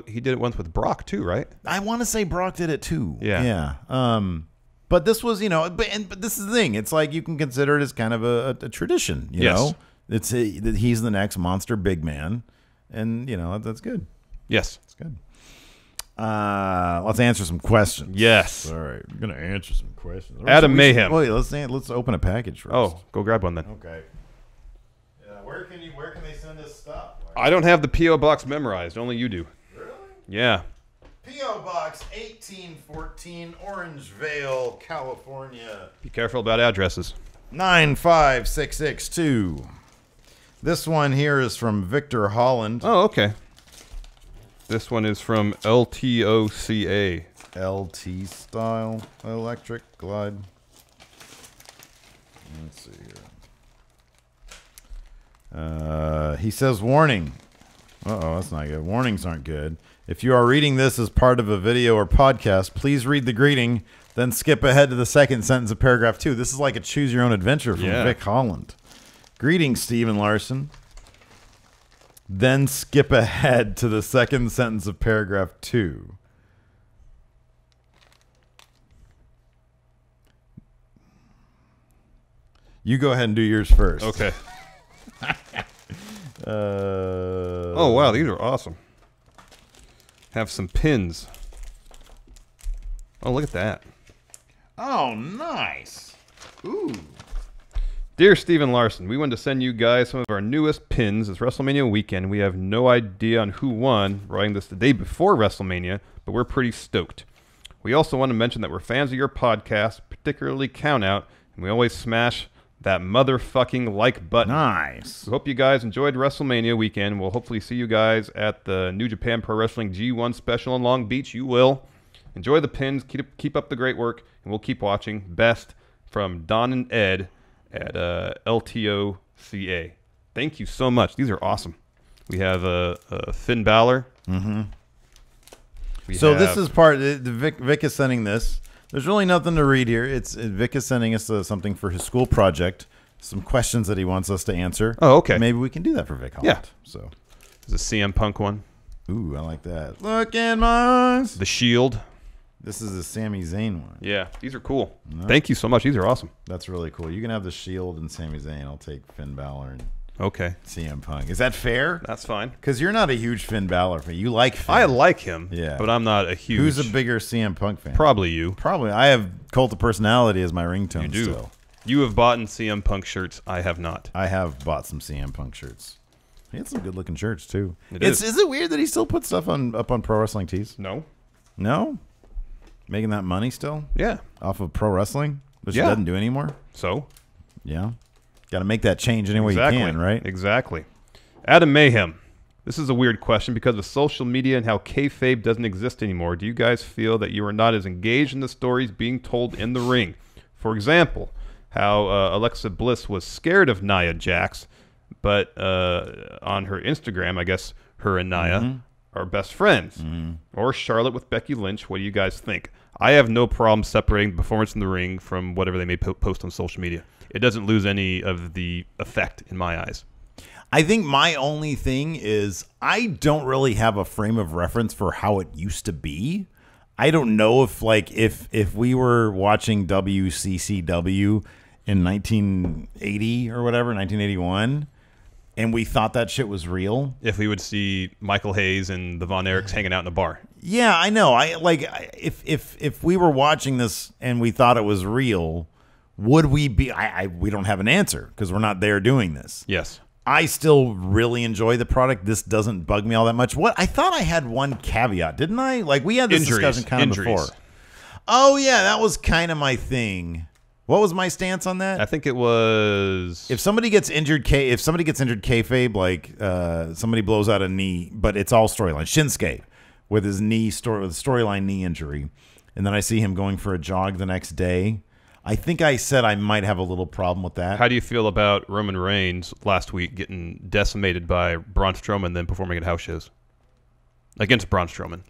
he did it once with Brock too, right? I want to say Brock did it too. Yeah. But this was, but this is the thing. It's like you can consider it as kind of a tradition. You know, he's the next monster big man, and that's good. Yes, it's good. Let's answer some questions. Yes. All right, we're gonna answer some questions. Adam Mayhem. Wait, let's open a package first. Oh, go grab one then. Okay. Where can they send us stuff? I don't have the PO box memorized. Only you do. Really? Yeah. P.O. Box 1814, Orangevale, California. Be careful about addresses. 95662. This one here is from Victor Holland. Oh, okay. This one is from LTOCA. LT style electric glide. Let's see here. He says, warning. Uh-oh, that's not good. Warnings aren't good. If you are reading this as part of a video or podcast, please read the greeting, then skip ahead to the second sentence of paragraph 2. This is like a choose-your-own-adventure from Vic Holland. Greetings, Stephen Larson. Then skip ahead to the second sentence of paragraph 2. You go ahead and do yours first. Okay. Oh, wow. These are awesome. Have some pins. Oh, look at that. Oh, nice. Ooh. Dear Stephen Larson, we wanted to send you guys some of our newest pins. It's WrestleMania weekend. We have no idea on who won, writing this the day before WrestleMania, but we're pretty stoked. We also want to mention that we're fans of your podcast, particularly Count Out, and we always smash that motherfucking like button. Nice. We hope you guys enjoyed WrestleMania weekend. We'll hopefully see you guys at the New Japan Pro Wrestling G1 special in Long Beach. You will. Enjoy the pins. Keep up the great work, and we'll keep watching. Best, from Don and Ed at LTOCA. Thank you so much. These are awesome. We have Finn Balor. Mm-hmm. So this is part. Vic is sending this. There's really nothing to read here. Vic is sending us something for his school project, some questions that he wants us to answer. Oh, okay. Maybe we can do that for Vic Holland. Yeah. So there's a CM Punk one. Ooh, I like that. Look in my eyes. The Shield. This is a Sami Zayn one. Yeah, these are cool. No. Thank you so much. These are awesome. That's really cool. You can have the Shield and Sami Zayn. I'll take Finn Balor and CM Punk. Is that fair? That's fine. Because you're not a huge Finn Balor fan. You like Finn. I like him. Yeah. But I'm not a huge. Who's a bigger CM Punk fan? Probably you. Probably. I have Cult of Personality as my ringtone. You do. Still. You have bought CM Punk shirts. I have not. I have bought some CM Punk shirts. He had some good looking shirts too. Is it weird that he still puts stuff up on Pro Wrestling Tees? No. No? Making that money still? Yeah. Off of pro wrestling? Which he doesn't do anymore? So? Yeah. Got to make that change any way you can, right? Exactly. Adam Mayhem. This is a weird question because of social media and how kayfabe doesn't exist anymore. Do you guys feel that you are not as engaged in the stories being told in the ring? For example, how Alexa Bliss was scared of Nia Jax, but on her Instagram, I guess her and Nia are best friends. Or Charlotte with Becky Lynch. What do you guys think? I have no problem separating the performance in the ring from whatever they may post on social media. It doesn't lose any of the effect in my eyes. I think my only thing is I don't really have a frame of reference for how it used to be. I don't know if if we were watching WCCW in 1980 or whatever, 1981, and we thought that shit was real. If we would see Michael Hayes and the Von Erichs hanging out in a bar. Yeah, I know. If we were watching this and we thought it was real, would we be? We don't have an answer because we're not there doing this. Yes. I still really enjoy the product. This doesn't bug me all that much. What I thought I had one caveat, didn't I? Like we had this discussion kind of before. Oh yeah, that was kind of my thing. What was my stance on that? I think it was if somebody gets injured, kayfabe, like somebody blows out a knee, but it's all storyline. Shinsuke with his storyline knee injury, and then I see him going for a jog the next day. I think I said I might have a little problem with that. How do you feel about Roman Reigns last week getting decimated by Braun Strowman, then performing at house shows against Braun Strowman?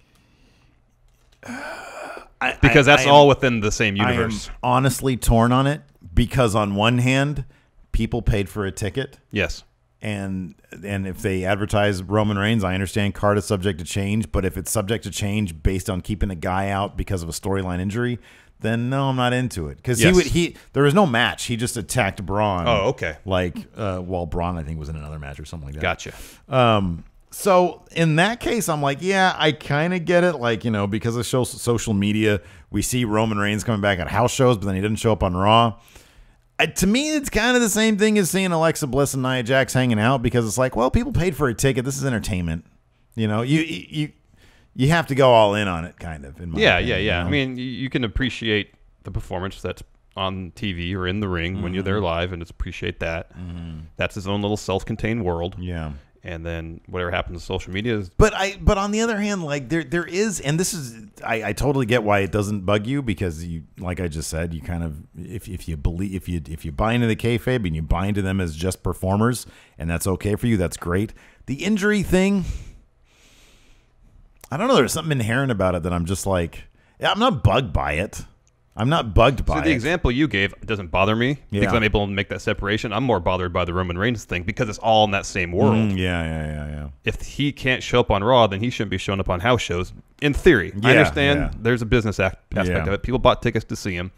Because that's all within the same universe. I am honestly torn on it because on one hand, people paid for a ticket. Yes. And if they advertise Roman Reigns, I understand card is subject to change, but if it's subject to change based on keeping a guy out because of a storyline injury, then no, I'm not into it. Because there was no match. He just attacked Braun. Oh, okay. While Braun, I think, was in another match or something like that. Gotcha. So in that case, I'm like, yeah, I kind of get it. Like, because of social media, we see Roman Reigns coming back at house shows, but then he didn't show up on Raw. To me, it's kind of the same thing as seeing Alexa Bliss and Nia Jax hanging out because it's like, well, people paid for a ticket. This is entertainment. You have to go all in on it, kind of. In my opinion, I mean, you can appreciate the performance that's on TV or in the ring when you're there live, and just appreciate that. That's his own little self-contained world. Yeah. And then whatever happens to social media is. But on the other hand, like there is, and this is, I totally get why it doesn't bug you because you, like I just said, you kind of if you buy into the kayfabe and you buy into them as just performers, and that's okay for you, that's great. The injury thing, I don't know. There's something inherent about it that I'm just like, I'm not bugged by it. I'm not bugged by it. So the example you gave doesn't bother me because I'm able to make that separation. I'm more bothered by the Roman Reigns thing because it's all in that same world. Yeah. If he can't show up on Raw, then he shouldn't be showing up on house shows. In theory, I understand there's a business aspect of it. People bought tickets to see him.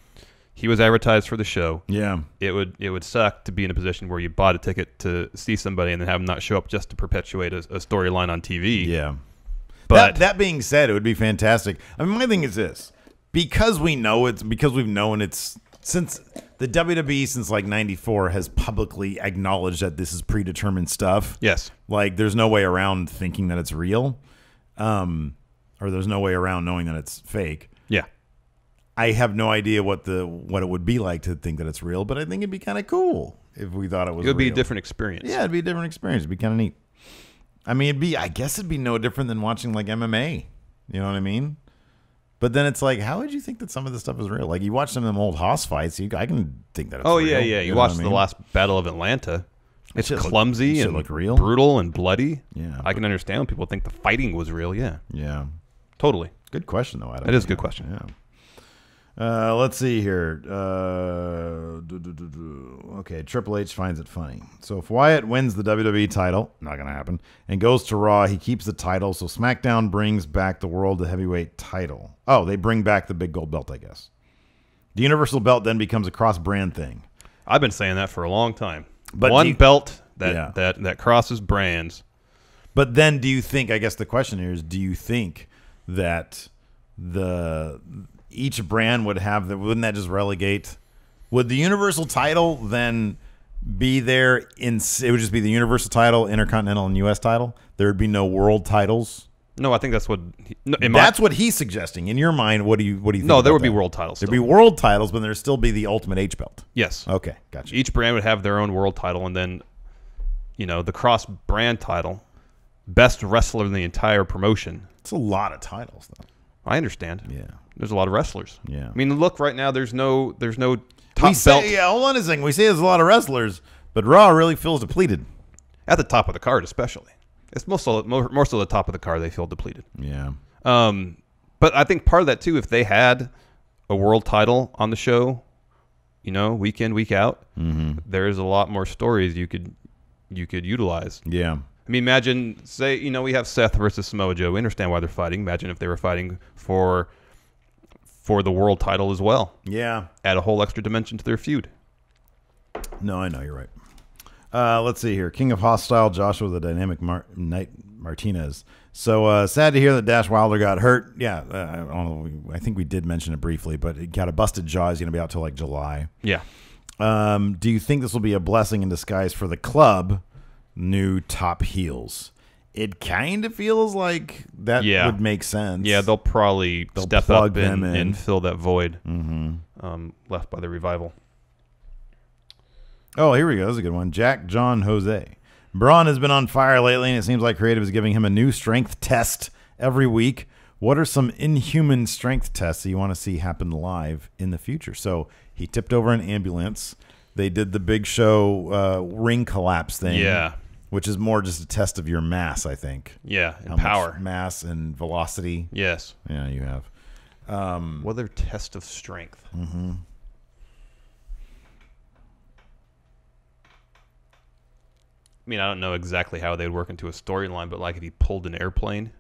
He was advertised for the show. Yeah. It would suck to be in a position where you bought a ticket to see somebody and then have them not show up just to perpetuate a storyline on TV. Yeah. But that being said, it would be fantastic. I mean, my thing is this. Because we've known it's since the WWE since like 94 has publicly acknowledged that this is predetermined stuff. Yes. Like there's no way around thinking that it's real. Or there's no way around knowing that it's fake. Yeah. I have no idea what it would be like to think that it's real, but I think it'd be kind of cool if we thought it was real. It would be a different experience. Yeah, it'd be a different experience. It'd be kind of neat. I mean, I guess it'd be no different than watching like MMA. You know what I mean? But then it's like, how would you think that some of this stuff is real? Like you watch some of them old Hoss fights, I can think that it's real. Yeah. You watched the last Battle of Atlanta. It's clumsy and look real. Brutal and bloody. Yeah. I can understand when people think the fighting was real. Yeah. Yeah. Totally. Good question, though, Adam. It is a good question. Yeah. Let's see here. Okay, Triple H finds it funny. So if Wyatt wins the WWE title, not going to happen, and goes to Raw, he keeps the title. So SmackDown brings back the World Heavyweight title. Oh, they bring back the big gold belt, I guess. The Universal belt then becomes a cross-brand thing. I've been saying that for a long time. But one belt that crosses brands. But then do you think, I guess the question here is, do you think that each brand would have wouldn't that just relegate? Would the Universal title then be there it would just be the Universal title, Intercontinental, and US title? There would be no world titles? No, I think that's what that's what he's suggesting. In your mind, what do you think? No, there would be world titles. There'd be world titles, but there'd still be the Ultimate H belt. Yes. Okay, gotcha. Each brand would have their own world title, and then the cross brand title, best wrestler in the entire promotion. It's a lot of titles, though. I understand. Yeah. There's a lot of wrestlers. Yeah. I mean, look, right now there's no top belt. Yeah, hold on a second. We say there's a lot of wrestlers, but Raw really feels depleted. At the top of the card, especially. It's more so the top of the card they feel depleted. Yeah. But But I think part of that too, if they had a world title on the show, week in, week out, there's a lot more stories you could utilize. Yeah. I mean, imagine, say, we have Seth versus Samoa Joe. We understand why they're fighting. Imagine if they were fighting for the world title as well. Yeah. Add a whole extra dimension to their feud. No, I know. You're right. Let's see here. King of Hostile, Joshua the Dynamic Knight Martinez. So sad to hear that Dash Wilder got hurt. Yeah, I don't know. I think we did mention it briefly, but he got a busted jaw. He's going to be out till like July. Yeah. Do you think this will be a blessing in disguise for the club? New top heels. It kind of feels like that would make sense. Yeah, they'll probably step up and fill that void left by the Revival. Oh, here we go. This is a good one. Jack John Jose. Braun has been on fire lately, and it seems like Creative is giving him a new strength test every week. What are some inhuman strength tests that you want to see happen live in the future? So he tipped over an ambulance. They did the Big Show ring collapse thing. Yeah. Which is more just a test of your mass, I think. Yeah, and power. Mass and velocity. Yes. Yeah, you have. What other test of strength? Mm-hmm. I mean, I don't know exactly how they'd work into a storyline, but like if he pulled an airplane,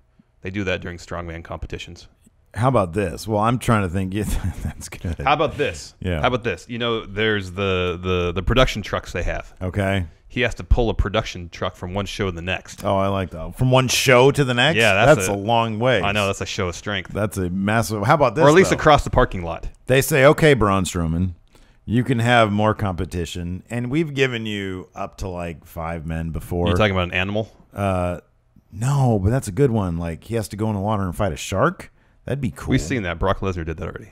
they do that during strongman competitions. How about this? Well, I'm trying to think. Yeah, that's good. How about this? Yeah. How about this? There's the production trucks they have. Okay. He has to pull a production truck from one show to the next. Oh, I like that. From one show to the next? Yeah, that's a long way. I know, that's a show of strength. That's a massive. How about this? Or at least across the parking lot. They say, okay, Braun Strowman, you can have more competition, and we've given you up to like 5 men before. You're talking about an animal? No, but that's a good one. Like he has to go in the water and fight a shark. That'd be cool. We've seen that. Brock Lesnar did that already.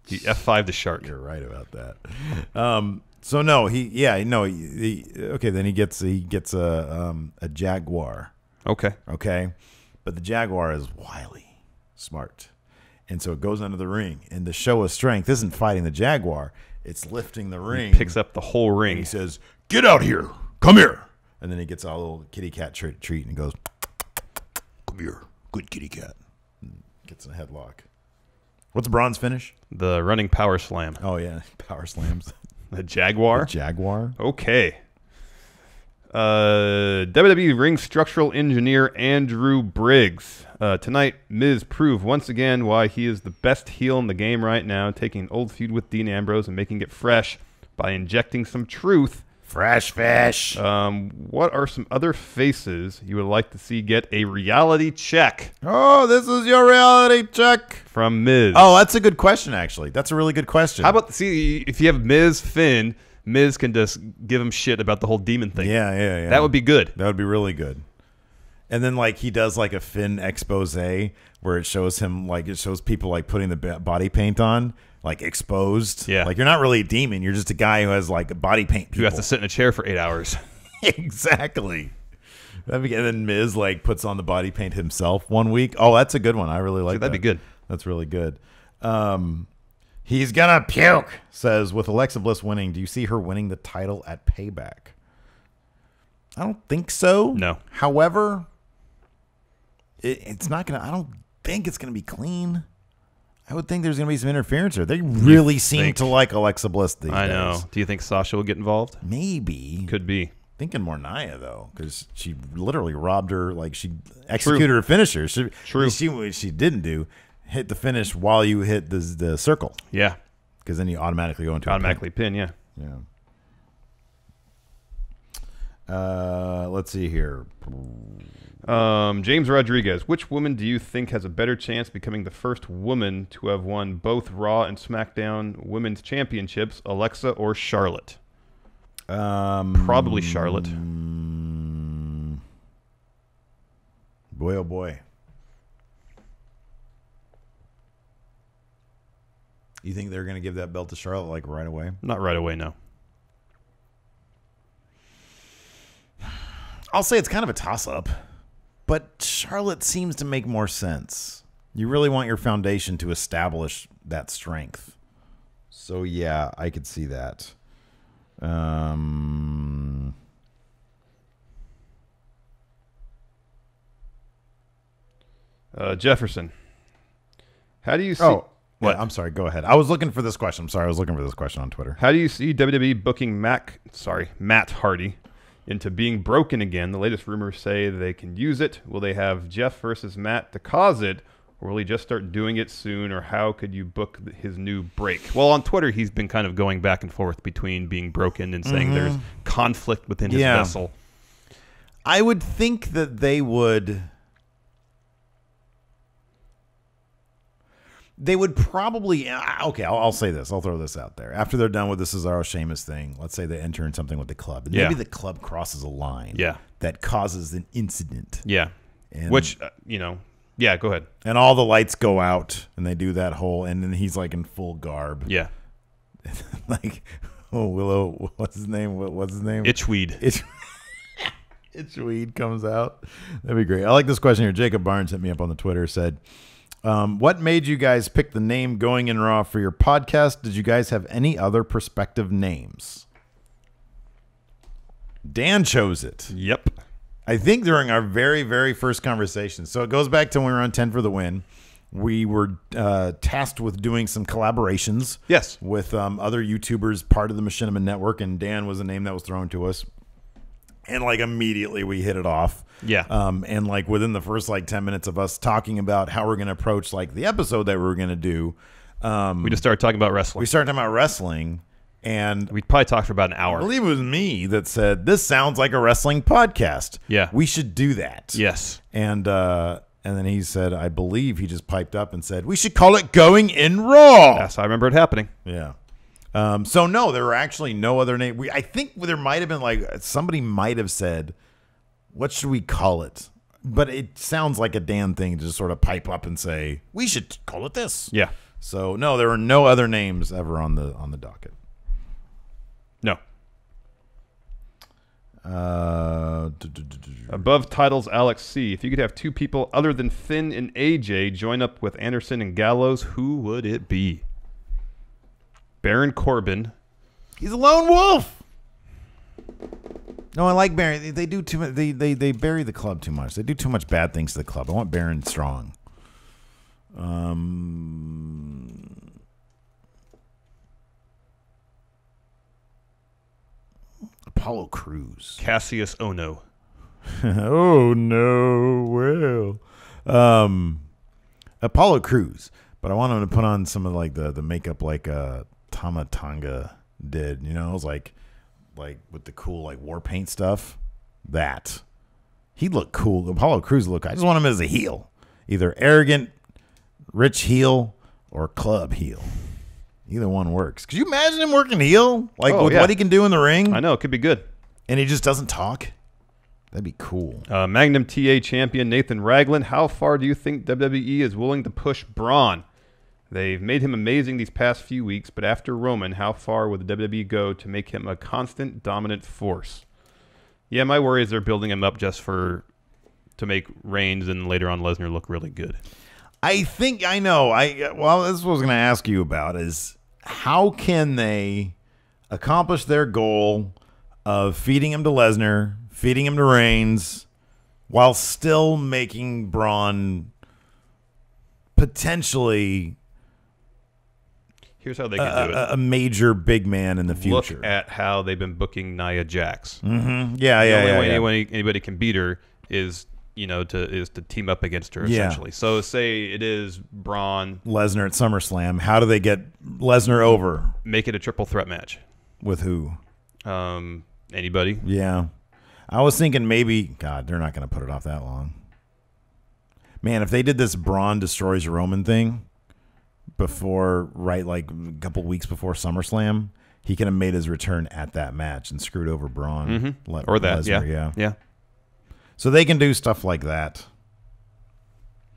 He F5'd the shark. You're right about that. So no, okay. Then he gets a jaguar. Okay. But the jaguar is wily, smart, and so it goes under the ring. And the show of strength isn't fighting the jaguar; it's lifting the ring. He picks up the whole ring. And he says, "Get out here! Come here!" And then he gets a little kitty cat treat and goes, "Come here, good kitty cat." And gets in a headlock. What's Braun's finish? The running power slam. Oh yeah, power slams. The Jaguar? The Jaguar. Okay. WWE ring structural engineer Andrew Briggs. Tonight, Miz proved once again why he is the best heel in the game right now, taking an old feud with Dean Ambrose and making it fresh by injecting some truth. Fresh fish. What are some other faces you would like to see get a reality check? Oh, this is your reality check. From Miz. Oh, that's a good question, actually. That's a really good question. How about, if you have Miz, Finn, Miz can just give him shit about the whole demon thing. Yeah. That would be good. That would be really good. And then, like, he does, like, a Finn expose where it shows him, like, it shows people, like, putting the body paint on. Like exposed. Yeah. Like you're not really a demon. You're just a guy who has like body paint people. You have to sit in a chair for 8 hours. Exactly. And then Miz like puts on the body paint himself 1 week. Oh, that's a good one. I really like that. That'd be good. That's really good. He's gonna puke, says, with Alexa Bliss winning, do you see her winning the title at Payback? I don't think so. No. However, it's not gonna. I don't think it's gonna be clean. I would think there's going to be some interference there. They really seem to like Alexa Bliss these days. I know. Do you think Sasha will get involved? Maybe. Could be. Thinking more Nia, though, because she literally robbed her. Like, she executed her finisher. True. What she didn't do, hit the finish while you hit the circle. Yeah. Because then you automatically go into a pin. Yeah. Let's see here. James Rodriguez, which woman do you think has a better chance becoming the first woman to have won both Raw and SmackDown Women's Championships, Alexa or Charlotte? Probably Charlotte. Boy, oh boy. You think they're going to give that belt to Charlotte like right away? Not right away, no. I'll say it's kind of a toss-up. But Charlotte seems to make more sense. You really want your foundation to establish that strength. So, yeah, I could see that. Jefferson. How do you see? Oh, what? Yeah, I'm sorry. Go ahead. I was looking for this question. I'm sorry. I was looking for this question on Twitter. How do you see WWE booking Matt Hardy into being broken again? The latest rumors say they can use it. Will they have Jeff versus Matt to cause it, or will he just start doing it soon? Or how could you book his new break? Well, on Twitter, he's been kind of going back and forth between being broken and saying there's conflict within his vessel. I would think that they would. They would probably, okay, I'll say this. I'll throw this out there. After they're done with the Cesaro Sheamus thing, let's say they enter in something with the club. And maybe the club crosses a line that causes an incident. Yeah. And, which, yeah, go ahead. And all the lights go out, and they do that whole, and then he's like in full garb. Yeah. Like, Willow, what's his name? What's his name? Itchweed. Itchweed comes out. That'd be great. I like this question here. Jacob Barnes hit me up on the Twitter, said, what made you guys pick the name Going in Raw for your podcast? Did you guys have any other prospective names? Dan chose it. Yep. I think during our very, very first conversation. So it goes back to when we were on 10 for the Win. We were tasked with doing some collaborations. Yes. With other YouTubers, part of the Machinima Network, and Dan was a name that was thrown to us. And like immediately we hit it off. Yeah. And like within the first like 10 minutes of us talking about how we're going to approach like the episode that we were going to do. We just started talking about wrestling. We started talking about wrestling, and we probably talked for about an hour. I believe it was me that said, this sounds like a wrestling podcast. Yeah. We should do that. Yes. And then he said, I believe he just piped up and said, we should call it Going in Raw. Yes, I remember it happening. Yeah. So no, there were actually no other name. I think there might have been like somebody might have said, what should we call it? But it sounds like a Dan thing to just sort of pipe up and say, we should call it this. Yeah. So no, there were no other names ever on the docket. No. Above titles, Alex C. If you could have two people other than Finn and AJ join up with Anderson and Gallows, who would it be? Baron Corbin. He's a lone wolf. No, I like Baron. They do too much. They bury the club too much. They do too much bad things to the club. I want Baron strong. Apollo Crews. Cassius Ohno. Oh no, well, Apollo Crews. But I want him to put on some of like the makeup like Tama Tonga did. You know, it was like with the cool like war paint stuff. That he looked cool. Apollo Crews looked. I just want him as a heel, either arrogant, rich heel or club heel. Either one works. Could you imagine him working heel? Like with what he can do in the ring? I know, it could be good. And he just doesn't talk? That'd be cool. Magnum TA champion Nathan Ragland. How far do you think WWE is willing to push Braun? They've made him amazing these past few weeks, but after Roman, how far would the WWE go to make him a constant dominant force? Yeah, my worry is they're building him up just to make Reigns and later on Lesnar look really good. I think I know. Well, this is what I was going to ask you about is how can they accomplish their goal of feeding him to Lesnar, feeding him to Reigns, while still making Braun potentially here's how they can do it. A major big man in the future. Look at how they've been booking Nia Jax. Mm-hmm. The only way anybody can beat her is to team up against her essentially. So say it is Braun Lesnar at SummerSlam. How do they get Lesnar over? Make it a triple threat match. With who? Anybody. Yeah. I was thinking maybe, God, they're not going to put it off that long. Man, if they did this Braun destroys Roman thing before, like a couple weeks before SummerSlam, he could have made his return at that match and screwed over Braun. Mm-hmm. Or that, Lesnar, yeah. So they can do stuff like that.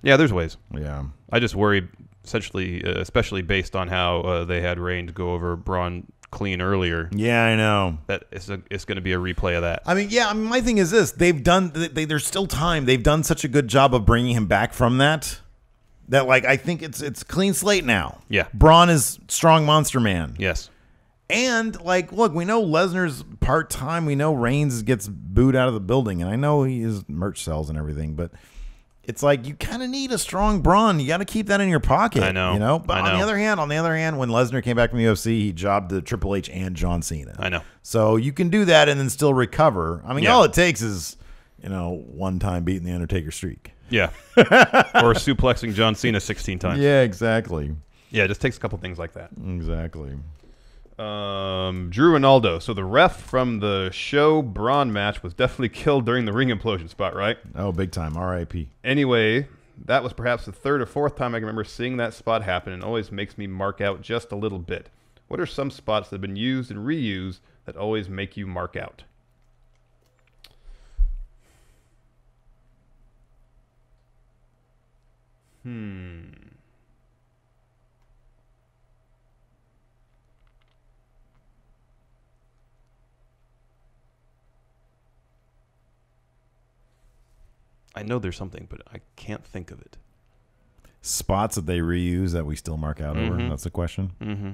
Yeah, there's ways. Yeah. I just worry, essentially, especially based on how they had Reigns go over Braun clean earlier. Yeah, I know. That it's going to be a replay of that. I mean, my thing is this. There's still time. They've done such a good job of bringing him back from that like, I think it's a clean slate now. Yeah. Braun is strong monster man. Yes. And, like, look, we know Lesnar's part-time. We know Reigns gets booed out of the building. And I know his merch sells and everything. But it's like you kind of need a strong brawn. You got to keep that in your pocket. I know. You know. But I know. on the other hand, when Lesnar came back from the UFC, he jobbed the Triple H and John Cena. I know. So you can do that and then still recover. I mean, Yeah. all it takes is, one time beating the Undertaker streak. Yeah. Or suplexing John Cena 16 times. Yeah, exactly. Yeah, it just takes a couple things like that. Exactly. Drew Ronaldo. So the ref from the show Braun match was definitely killed during the ring implosion spot, right? Oh, big time. R.I.P. Anyway, that was perhaps the third or fourth time I can remember seeing that spot happen, and always makes me mark out just a little bit. What are some spots that have been used and reused that always make you mark out? I know there's something, but I can't think of it. Spots that they reuse that we still mark out over? That's the question? Mm-hmm.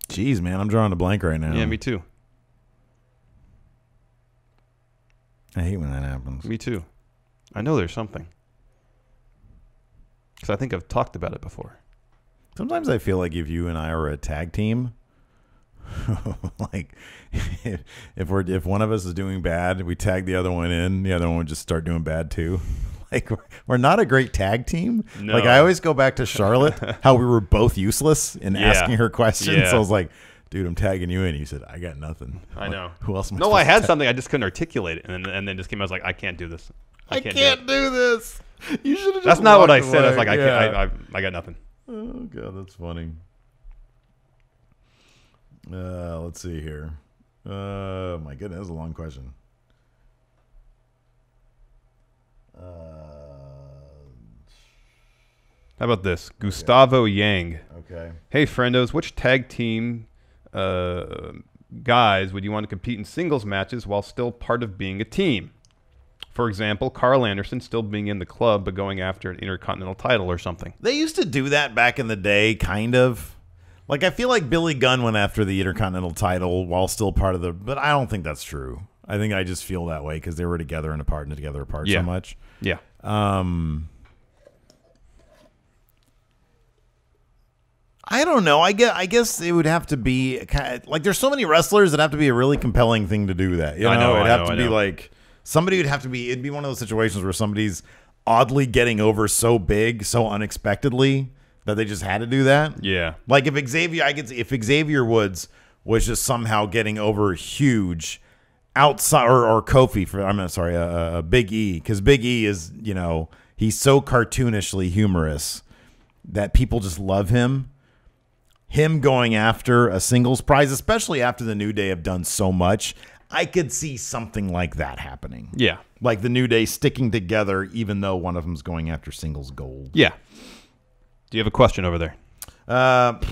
Jeez, man, I'm drawing a blank right now. Yeah, me too. I hate when that happens. Me too. I know there's something. Because I think I've talked about it before. Sometimes I feel like if you and I are a tag team, like if one of us is doing bad, we tag the other one in, the other one would just start doing bad too. Like we're not a great tag team. No. Like I always go back to Charlotte, how we were both useless in asking her questions. Yeah. So I was like, dude, I'm tagging you in. He said, I got nothing. I know. Who else am I No, supposed I to had tag? something. I just couldn't articulate it. And then just came. I was like, I can't do this. I can't do this. You should have. That's not what I walked said. I was away. like, Yeah. I got nothing. Oh god, that's funny. Let's see here. My goodness, that's a long question. How about this? Gustavo Yang. Okay. Hey, friendos, which tag team guys would you want to compete in singles matches while still part of being a team? For example, Carl Anderson still being in the club but going after an intercontinental title or something. They used to do that back in the day, kind of. Like, I feel like Billy Gunn went after the Intercontinental title while still part of the... But I don't think that's true. I think I just feel that way because they were together and apart so much. Yeah. I don't know. I guess it would have to be... Like, there's so many wrestlers that have to be a really compelling thing to do that. I know, It'd I have know, to I be know. like... Somebody would have to be... It'd be one of those situations where somebody's oddly getting over so big, so unexpectedly... that they just had to do that. Yeah. Like if Xavier Woods was just somehow getting over huge outside or Kofi Big E, because Big E is, he's so cartoonishly humorous that people just love him. Him going after a singles prize, especially after the New Day have done so much, I could see something like that happening. Yeah. Like the New Day sticking together even though one of them's going after singles gold. Yeah. Do you have a question over there?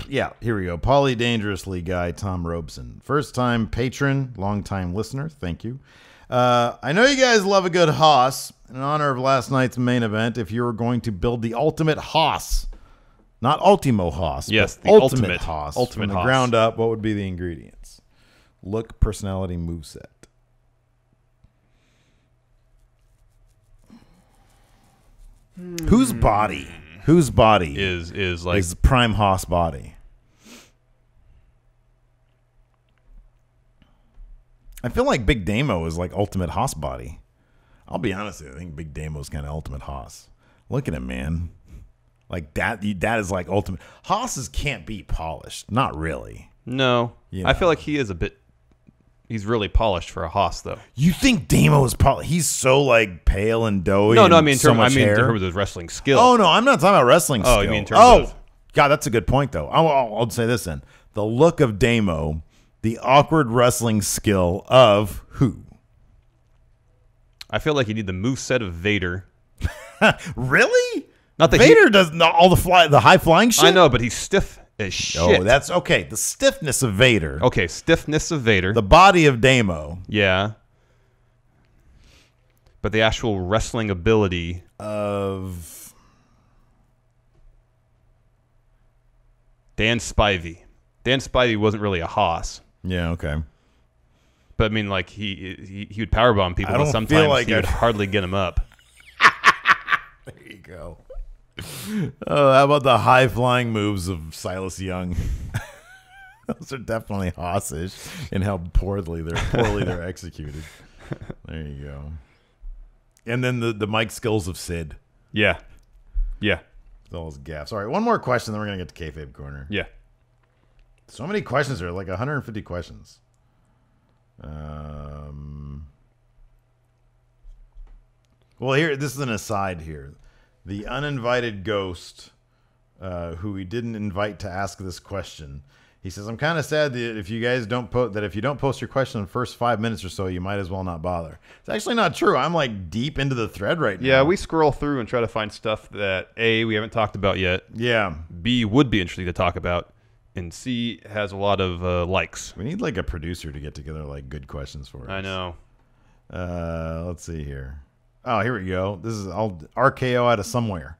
Yeah, here we go. Pauly Dangerously guy, Tom Robeson. First time patron, long time listener. Thank you. I know you guys love a good Haas. In honor of last night's main event, if you were going to build the ultimate Haas, not Ultimo Haas, Yes, but the ultimate Haas, ultimate from the Haas. ground up, what would be the ingredients? Look, personality, moveset. Whose body? Whose body Is like is Prime Haas body? I feel like Big Damo is like ultimate Haas body. I'll be honest with you, I think Big Damo is kind of ultimate Haas. Look at him, man. Like that is like ultimate. Haas's can't be polished. Not really. no. You I know. feel like he's really polished for a Haas though. You think Damo is polished? He's so like pale and doughy. No, and I mean so in much hair. terms of his wrestling skill. Oh no, I'm not talking about wrestling skill. Oh, you mean in terms of- God, that's a good point though. I'll say this then: the look of Damo, the awkward wrestling skill of who? I feel like you need the moveset of Vader. Really? Not that Vader does not all the high flying shit. I know, but he's stiff as shit. Oh, that's okay. The stiffness of Vader. okay. Stiffness of Vader. The body of Damo. Yeah. But the actual wrestling ability Of Dan Spivey. Dan Spivey wasn't really a hoss. Yeah, okay. But I mean, like he would powerbomb people, I don't but sometimes feel like he would hardly get them up. There you go. Oh, how about the high flying moves of Silas Young? Those are definitely hossish in how poorly they're executed. There you go. And then the mic skills of Sid. Yeah. All his gaffes. All right, one more question, then we're gonna get to Kayfabe Corner. Yeah. So many questions here, like 150 questions. Well, here, this is an aside here. The uninvited ghost, who we didn't invite to ask this question, he says, "I'm kind of sad that if you guys don't post your question in the first 5 minutes or so, you might as well not bother." It's actually not true. I'm like deep into the thread right now. Yeah, we scroll through and try to find stuff that A, we haven't talked about yet. Yeah. B, would be interesting to talk about. And C, has a lot of likes. We need like a producer to get together like good questions for us. I know. Let's see here. Oh, here we go. This is all RKO out of somewhere.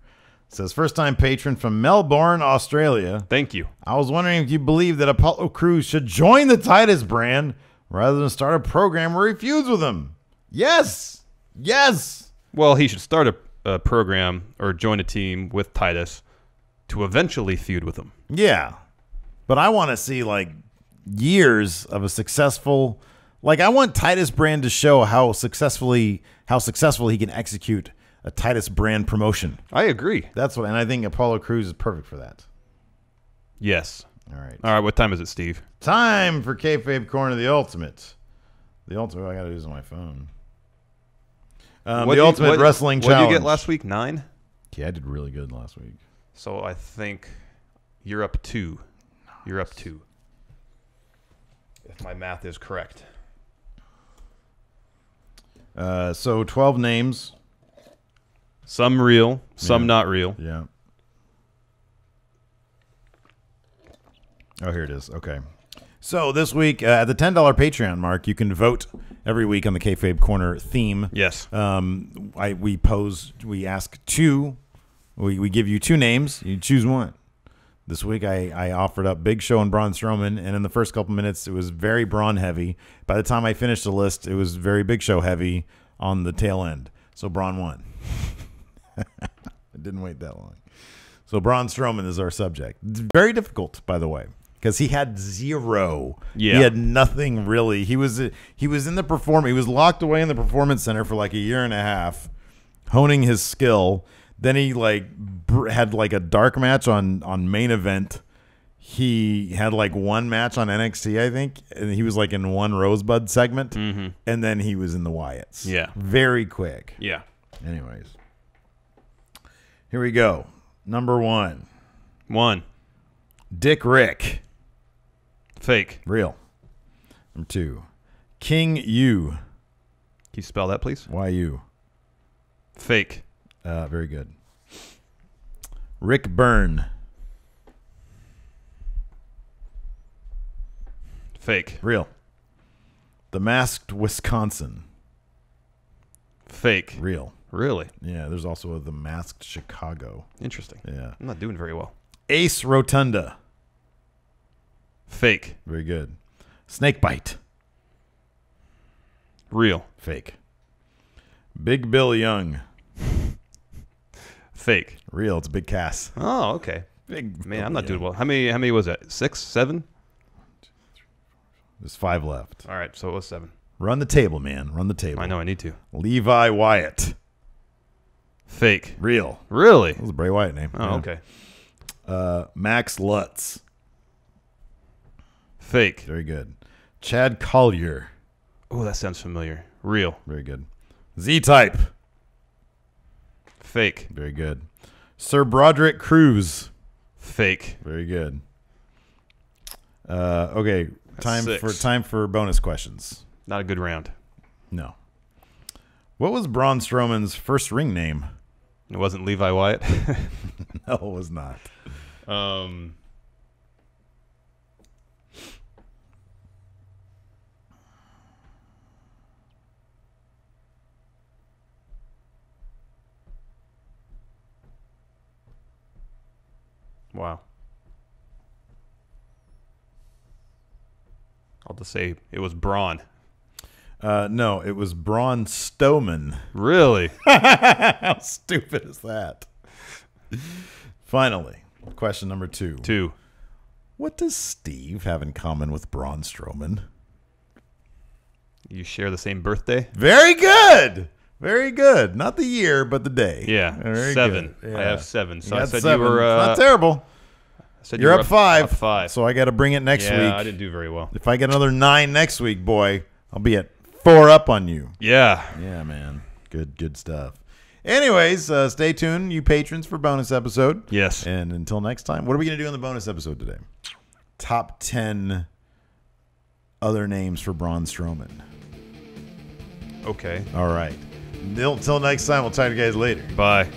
It says, first time patron from Melbourne, Australia. Thank you. I was wondering if you believe that Apollo Crews should join the Titus brand rather than start a program where he feuds with them. Yes. Well, he should start a program or join a team with Titus to eventually feud with him. Yeah. But I want to see like years of a successful, like I want Titus brand to show how successful he can execute a Titus brand promotion. I agree. And I think Apollo Crews is perfect for that. Yes. All right. What time is it, Steve? Time for Kayfabe Corner, the ultimate. I got to use on my phone. The ultimate wrestling challenge. What did you get last week? 9? Yeah, I did really good last week. So I think you're up 2. You're up 2. If my math is correct. So 12 names. Some real, some not real. Yeah. Oh, here it is. Okay. So this week, at the $10 Patreon mark, you can vote every week on the Kayfabe Corner theme. Yes. We ask two. We give you 2 names. You choose one. This week, I offered up Big Show and Braun Strowman, and in the first couple minutes, it was very Braun heavy. By the time I finished the list, it was very Big Show heavy on the tail end. So Braun won. It didn't wait that long. So Braun Strowman is our subject. It's very difficult, by the way, because he had 0. Yeah. He had nothing really. He was in the He was locked away in the Performance Center for like a year and a half, honing his skill. Then he had like a dark match on Main Event. He had like 1 match on NXT, I think, and he was like in 1 Rosebud segment, and then he was in the Wyatts. Yeah. Very quick. Yeah. Anyways. Here we go. Number 1. Dick Rick. Fake. Real. Number 2. King U. Can you spell that, please? YU. Fake. Very good. Rick Byrne. Fake. Real. The Masked Wisconsin. Fake. Real. Really? Yeah, there's also The Masked Chicago. Interesting. Yeah. I'm not doing very well. Ace Rotunda. Fake. Very good. Snakebite. Real. Fake. Big Bill Young. Fake. Real. It's Big Cass. Oh, okay. Big Man, Bill I'm not Young. doing well. How many was that? 6, 7? There's 5 left. All right, so it was 7. Run the table, man. Run the table. I know I need to. Levi Wyatt. Fake. Real. Really? That was a Bray Wyatt name. Oh, okay. Max Lutz. Fake. Very good. Chad Collier. Oh, that sounds familiar. Real. Very good. Z-Type. Fake. Very good. Sir Broderick Cruz. Fake. Very good. Okay, That's time for bonus questions. Not a good round. No. What was Braun Strowman's first ring name? It wasn't Levi Wyatt. No, it was not. Wow. I'll just say it was Braun. No, it was Braun Strowman. Really? How stupid is that? Finally, question number 2. 2. What does Steve have in common with Braun Strowman? You share the same birthday? Very good. Very good. Not the year, but the day. Yeah. Very 7. good. Yeah. I have 7. So You I got said 7. you were. It's not terrible. I said You're you were up 5. Up 5. So I got to bring it next yeah, week. I didn't do very well. If I get another 9 next week, boy, I'll be at 4 up on you. Yeah. Yeah, man. Good stuff. Anyways, stay tuned, you patrons, for bonus episode. Yes. And until next time, what are we going to do in the bonus episode today? Top 10 other names for Braun Strowman. Okay. All right. Until next time, we'll talk to you guys later. Bye.